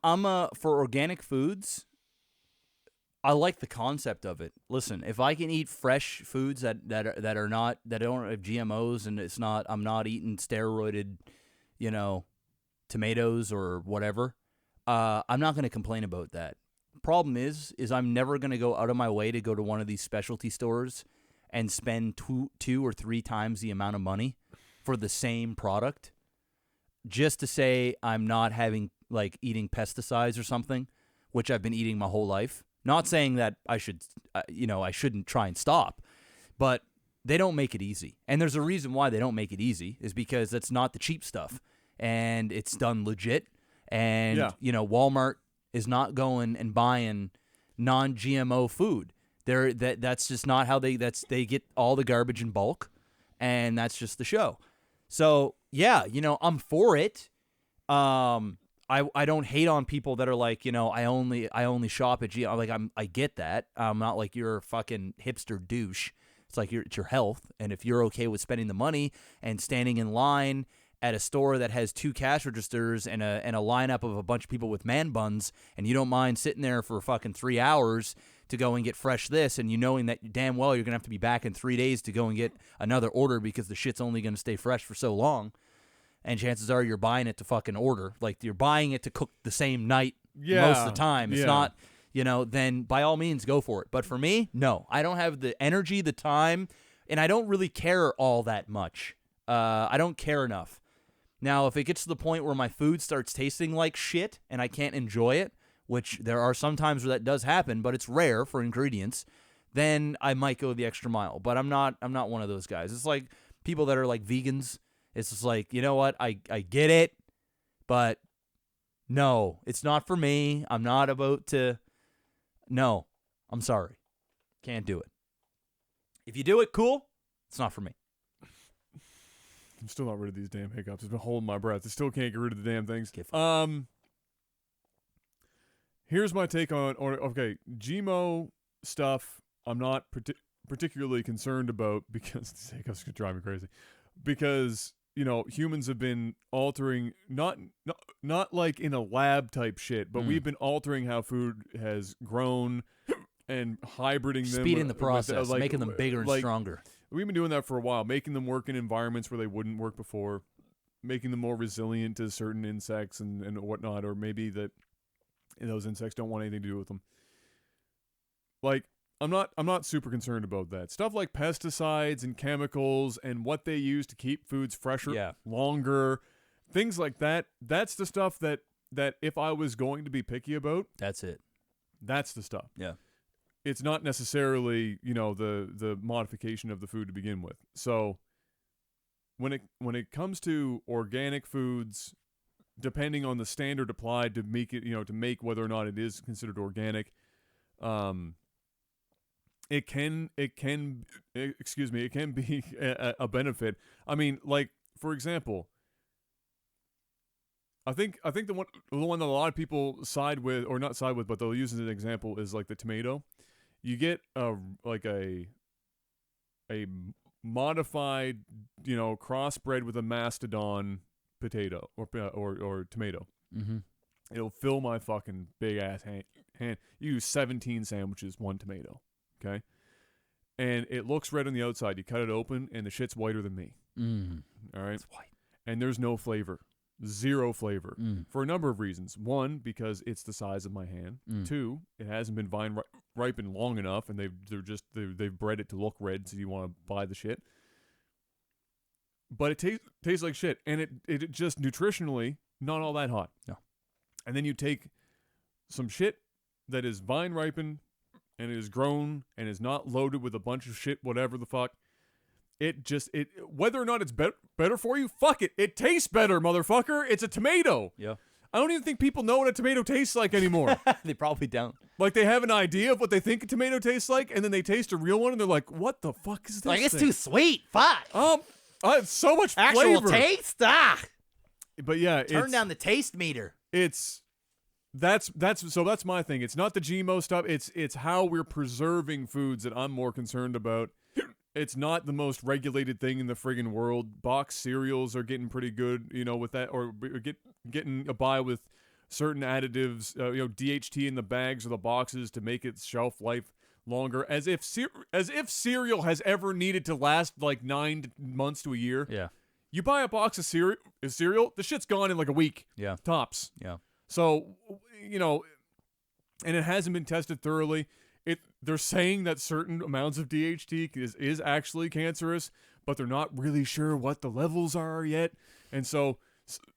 for organic foods. I like the concept of it. Listen, if I can eat fresh foods that don't have GMOs, and I'm not eating steroided, tomatoes or whatever, I'm not going to complain about that. Problem is I'm never going to go out of my way to go to one of these specialty stores and spend two or three times the amount of money for the same product just to say I'm not eating pesticides or something, which I've been eating my whole life. Not saying that I shouldn't try and stop, but they don't make it easy. And there's a reason why they don't make it easy, is because it's not the cheap stuff, and it's done legit. And, Walmart is not going and buying non-GMO food. That's just not how they get all the garbage in bulk, and that's just the show. So, yeah, I'm for it. I don't hate on people that are like, I only shop at GMO. Like, I get that. I'm not like you're a fucking hipster douche. It's like it's your health, and if you're okay with spending the money and standing in line at a store that has 2 cash registers and a lineup of a bunch of people with man buns, and you don't mind sitting there for fucking 3 hours to go and get fresh this, and knowing that damn well you're gonna have to be back in 3 days to go and get another order because the shit's only gonna stay fresh for so long. And chances are you're buying it to fucking order. Like, you're buying it to cook the same night most of the time. It's not, then by all means go for it. But for me, no. I don't have the energy, the time, and I don't really care all that much. I don't care enough. Now, if it gets to the point where my food starts tasting like shit and I can't enjoy it, which there are some times where that does happen, but it's rare for ingredients, then I might go the extra mile. But I'm not one of those guys. It's like people that are like vegans. It's just like, you know what, I get it, but no, it's not for me. I'm not about to, no, I'm sorry. Can't do it. If you do it, cool. It's not for me. I'm still not rid of these damn hiccups. I've been holding my breath. I still can't get rid of the damn things. Here's my take on, GMO stuff I'm not particularly concerned about, because these hiccups could drive me crazy. Because humans have been altering, not like in a lab type shit, but we've been altering how food has grown and hybriding them. Speeding the process, making them bigger and stronger. We've been doing that for a while, making them work in environments where they wouldn't work before, making them more resilient to certain insects and whatnot, or maybe that those insects don't want anything to do with them. Like, I'm not super concerned about that. Stuff like pesticides and chemicals and what they use to keep foods fresher, longer, things like that. That's the stuff that if I was going to be picky about, that's it. That's the stuff. Yeah. It's not necessarily, the modification of the food to begin with. So when it comes to organic foods, depending on the standard applied to make it, to make whether or not it is considered organic, it can be a benefit. I mean, like, for example, I think the one that a lot of people side with, or not side with, but they'll use as an example is like the tomato. You get a modified, crossbred with a mastodon potato or tomato. Mm-hmm. It'll fill my fucking big ass hand. You use 17 sandwiches, one tomato. Okay, and it looks red on the outside. You cut it open, and the shit's whiter than me. All right, It's white, and there's no flavor, zero flavor, for a number of reasons. One, because it's the size of my hand. Two, it hasn't been vine ripened long enough, and they've bred it to look red, so you want to buy the shit. But it tastes like shit, and it just nutritionally not all that hot. No. And then you take some shit that is vine ripened and it is grown and is not loaded with a bunch of shit, whatever the fuck. Whether or not it's better for you, fuck it. It tastes better, motherfucker. It's a tomato. Yeah. I don't even think people know what a tomato tastes like anymore. They probably don't. Like, they have an idea of what they think a tomato tastes like, and then they taste a real one, and they're like, what the fuck is this Like, it's thing? too sweet. Fuck. It's so much Actual flavor. taste? But yeah, Turn down the taste meter. That's my thing. It's not the GMO stuff. It's how we're preserving foods that I'm more concerned about. It's not the most regulated thing in the friggin' world. Box cereals are getting pretty good, with that, or getting by with certain additives, DHT in the bags or the boxes to make its shelf life longer. As if cereal has ever needed to last like 9 months to a year. Yeah. You buy a box of cereal, the shit's gone in like a week. Yeah. Tops. Yeah. So, and it hasn't been tested thoroughly. They're saying that certain amounts of DHT is actually cancerous, but they're not really sure what the levels are yet. And so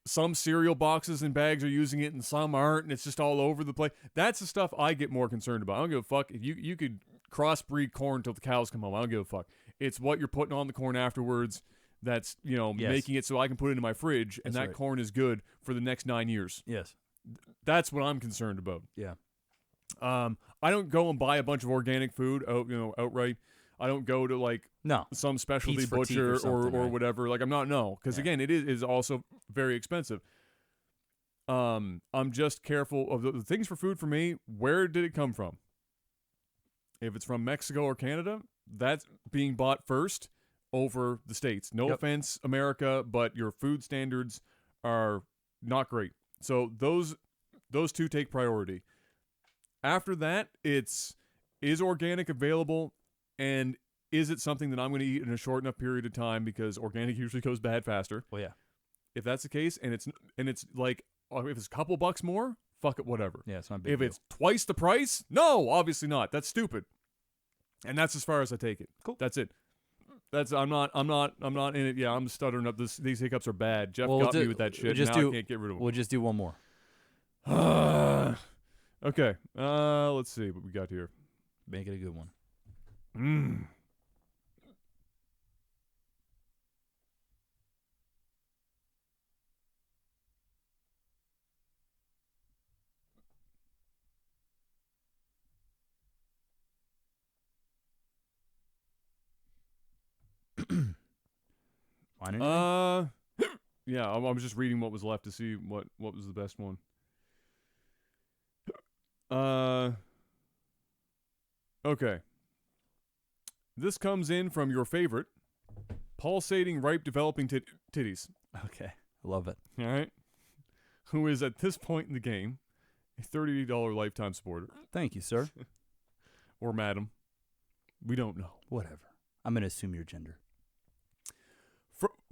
some cereal boxes and bags are using it and some aren't, and it's just all over the place. That's the stuff I get more concerned about. I don't give a fuck. If you could crossbreed corn till the cows come home, I don't give a fuck. It's what you're putting on the corn afterwards that's, Yes. making it so I can put it in my fridge, and That's that right. corn is good for the next 9 years. Yes. That's what I'm concerned about. Yeah. I don't go and buy a bunch of organic food outright. I don't go to like No. some specialty Pete's for teeth butcher or something, or right? whatever. Like, because Yeah. again, it is also very expensive. I'm just careful of the things for food for me. Where did it come from? If it's from Mexico or Canada, that's being bought first over the States. No offense, America, but your food standards are not great. So those two take priority. After that, is organic available, and is it something that I'm going to eat in a short enough period of time, because organic usually goes bad faster. Well, yeah. If that's the case, and it's like, if it's a couple bucks more, fuck it, whatever. Yeah, it's not a big If deal. it's twice the price, no, obviously not. That's stupid. And that's as far as I take it. Cool. That's it. I'm not in it. Yeah, I'm stuttering up. These hiccups are bad. Jeff Well, got me with that shit. Now I can't get rid of them. We'll just do one more. Okay. Let's see what we got here. Make it a good one. Find anything? Yeah, I was just reading what was left to see what was the best one. Okay. This comes in from your favorite, pulsating, ripe, developing titties. Okay. I love it. All right. Who is at this point in the game a $30 lifetime supporter, Thank you, sir. or madam. We don't know. Whatever. I'm going to assume your gender.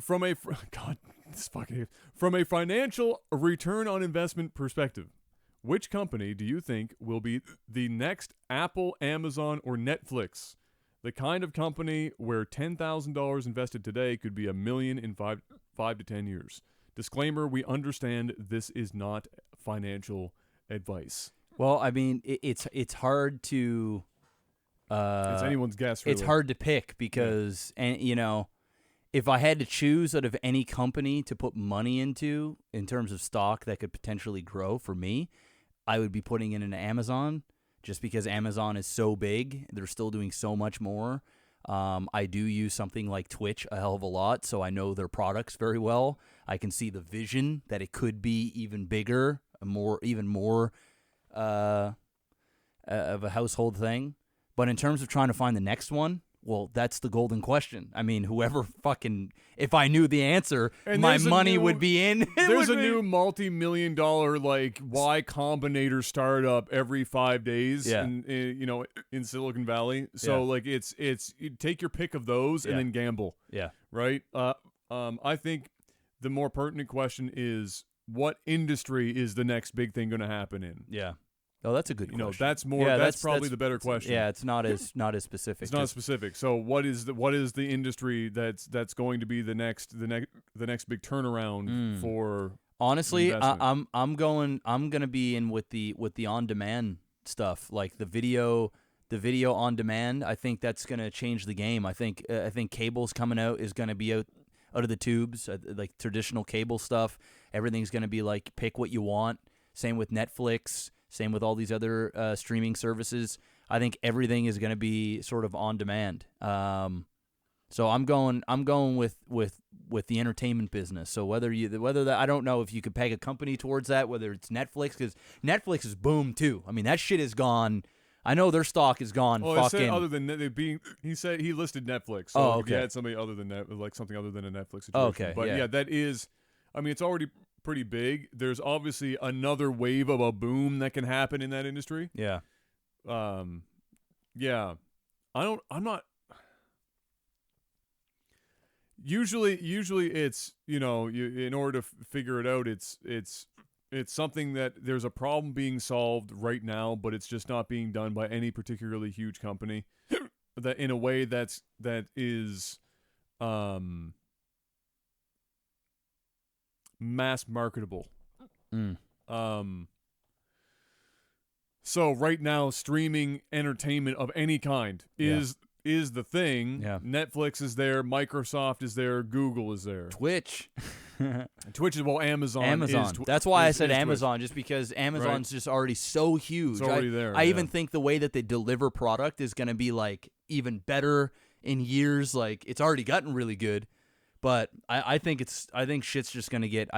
From a financial return on investment perspective, which company do you think will be the next Apple, Amazon, or Netflix? The kind of company where $10,000 invested today could be $1 million in 5 to 10 years. Disclaimer: we understand this is not financial advice. Well, I mean, it's hard to. It's anyone's guess. Really. It's hard to pick because, and if I had to choose out of any company to put money into in terms of stock that could potentially grow for me, I would be putting it into Amazon just because Amazon is so big. They're still doing so much more. I do use something like Twitch a hell of a lot, so I know their products very well. I can see the vision that it could be even bigger, even more of a household thing. But in terms of trying to find the next one, well, that's the golden question. I mean, whoever fucking, if I knew the answer, And my there's a money new- would be in. There's a new multi-million-dollar like Y Combinator startup every 5 days, Yeah. in Silicon Valley. So Yeah. like you take your pick of those and Yeah. then gamble, Yeah. right? I think the more pertinent question is what industry is the next big thing going to happen in? Yeah. Oh, that's a good You know, question. that's more. Yeah, that's probably the better question. Yeah, it's not as specific. It's not specific. So what is the industry that's going to be the next big turnaround for? Honestly, investment? I'm gonna be in with the on demand stuff, like the video on demand. I think that's gonna change the game. I think cables coming out is gonna be out of the tubes, like traditional cable stuff. Everything's gonna be like pick what you want. Same with Netflix. Same with all these other streaming services. I think everything is going to be sort of on demand. So I'm going with the entertainment business. So whether that, I don't know if you could peg a company towards that, whether it's Netflix, because Netflix has boomed too. I mean, that shit is gone. I know their stock is gone. Well, Fucking. I said other than it being, he said he listed Netflix. So Oh, if you okay. had somebody other than that, like something other than a Netflix situation. Oh, okay, But yeah. that is, I mean, it's already pretty big. There's obviously another wave of a boom that can happen in that industry. Yeah. Yeah. I'm not. Usually it's, in order to figure it out, it's something that there's a problem being solved right now, but it's just not being done by any particularly huge company that in a way that is mass marketable. So right now, streaming entertainment of any kind is the thing. Yeah. Netflix is there, Microsoft is there, Google is there. Twitch. Twitch is Amazon. is That's why I is said Twitch. Amazon, just because Amazon's just already so huge. It's already there, I yeah. even think the way that they deliver product is going to be like even better in years. Like it's already gotten really good, but I think shit's just going to get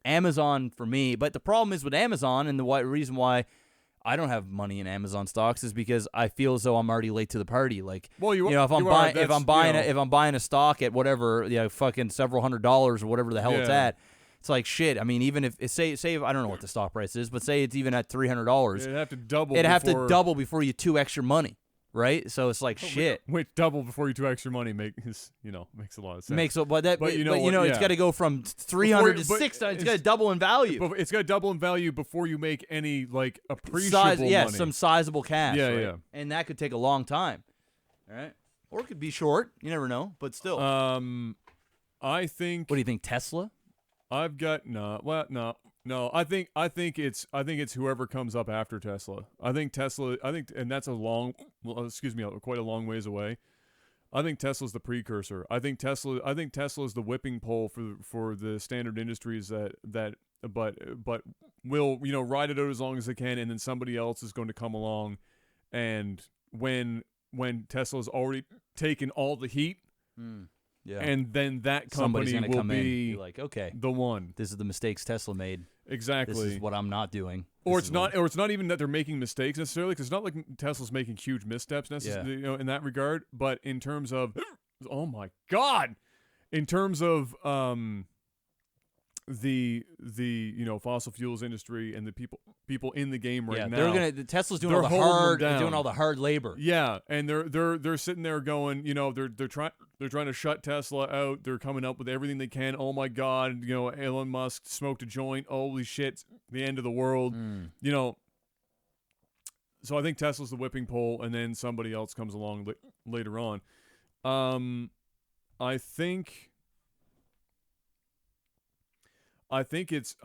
Amazon for me. But the problem is with Amazon, and the reason why I don't have money in Amazon stocks is because I feel as though I'm already late to the party. Like, Well, if I'm buying a stock at whatever, fucking several $100s or whatever the hell it's Yeah. at, it's like shit. I mean, even if say I don't know what the stock price is, but say it's even at $300, It'd have to double. it'd have to double before you 2x your money, right? So it's like shit. Wait, double before you 2x your money makes a lot of sense. But what, it's got to go from 300 to 600. It's got to double in value. But it's got to double in value before you make any like appreciable money. Some sizable cash. Yeah, right? yeah. And that could take a long time. All right. Or it could be short. You never know. But still. I think. What do you think, Tesla? I've got no. I think it's whoever comes up after Tesla. And that's quite a long ways away. I think Tesla's the precursor. I think Tesla is the whipping pole for the standard industries but will ride it out as long as they can, and then somebody else is going to come along, and when Tesla's already taken all the heat. Yeah. And then that company Somebody's gonna will come in be and be like, okay, the one. this is the mistakes Tesla made. Exactly. This is what I'm not doing. Or it's not even that they're making mistakes necessarily, because it's not like Tesla's making huge missteps necessarily, in that regard. But in terms of, oh my God, in terms of the fossil fuels industry and the people in the game right now, the Tesla's doing they're all the holding them hard, down. doing all the hard labor. Yeah, and they're sitting there going, they're trying to shut Tesla out. They're coming up with everything they can. Oh my God, Elon Musk smoked a joint. Holy shit, the end of the world. So I think Tesla's the whipping pole, and then somebody else comes along later on. I think it's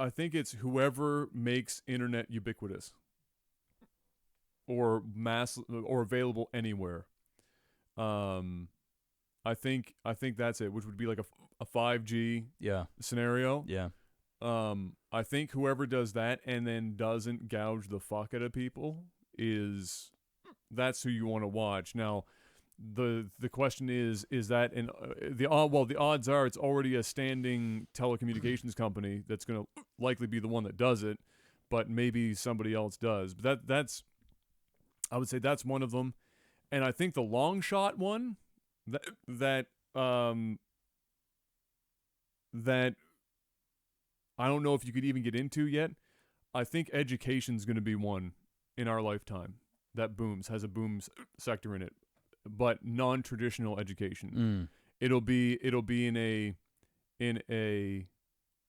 whoever makes internet ubiquitous or mass or available anywhere. I think that's it, which would be like a 5G scenario. Yeah. I think whoever does that and then doesn't gouge the fuck out of people that's who you want to watch. Now, the question is that the odds are it's already a standing telecommunications company that's going to likely be the one that does it, but maybe somebody else does. But I would say that's one of them. And I think the long shot one that I don't know if you could even get into yet. I think education's going to be one in our lifetime that has a boom sector in it, but non-traditional education. It'll be in a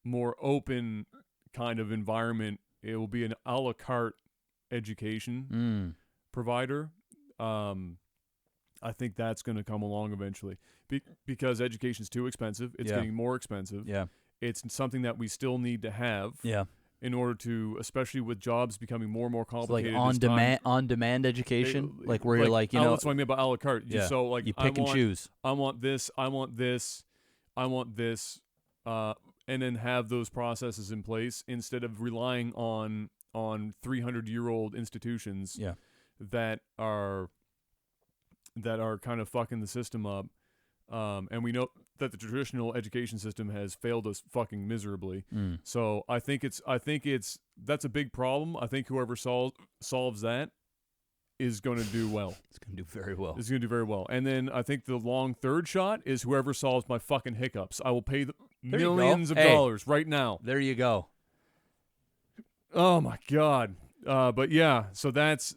more open kind of environment. It will be an a la carte education provider. I think that's going to come along eventually because education's too expensive. It's getting more expensive. Yeah. It's something that we still need to have. Yeah. In order to, especially with jobs becoming more and more complicated. So like on demand education, where you're like, that's what I mean about a la carte. Yeah. So like you pick and choose. I want this, and then have those processes in place instead of relying on 300-year-old institutions that are kind of fucking the system up. And we know that the traditional education system has failed us fucking miserably. So I think that's a big problem. I think whoever solves that is going to do well. It's going to do very well. It's going to do very well. And then I think the long third shot is whoever solves my fucking hiccups. I will pay millions of dollars right now. There you go. Oh my God. But yeah, so that's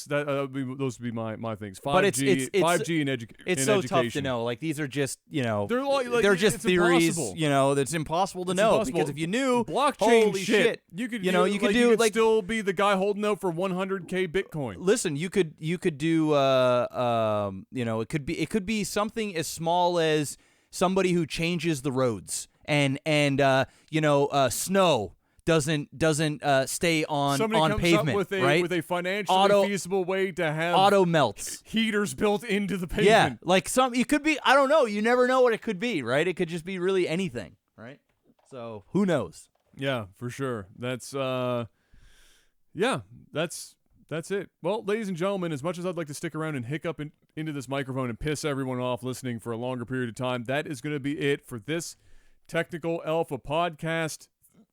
those would be my things. 5G, but it's 5G and education. It's so tough to know. Like these are just they're just theories. Impossible. That's impossible to know because if you knew blockchain holy shit, you could you could still be the guy holding out for 100K Bitcoin. Listen, you could do it could be something as small as somebody who changes the roads and snow doesn't stay on Somebody pavement, comes up right? with a financially feasible way to have auto melts heaters built into the pavement. Yeah, like it could be. I don't know. You never know what it could be, right? It could just be really anything, right? So who knows? Yeah, for sure. That's that's it. Well, ladies and gentlemen, as much as I'd like to stick around and hiccup into this microphone and piss everyone off listening for a longer period of time, that is going to be it for this Technical Alpha podcast.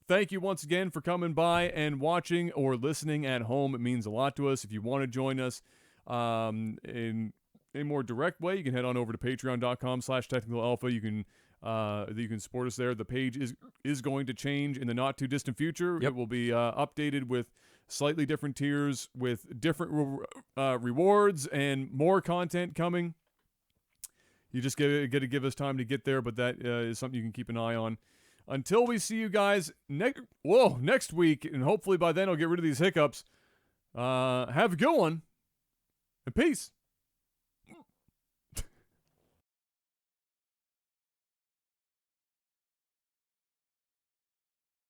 Thank you once again for coming by and watching or listening at home. It means a lot to us. If you want to join us in a more direct way, you can head on over to patreon.com/technicalalpha. You can support us there. The page is going to change in the not too distant future. Yep. It will be updated with slightly different tiers with different rewards and more content coming. You just got to give us time to get there, but that is something you can keep an eye on. Until we see you guys next week, and hopefully by then I'll get rid of these hiccups. Have a good one, and peace.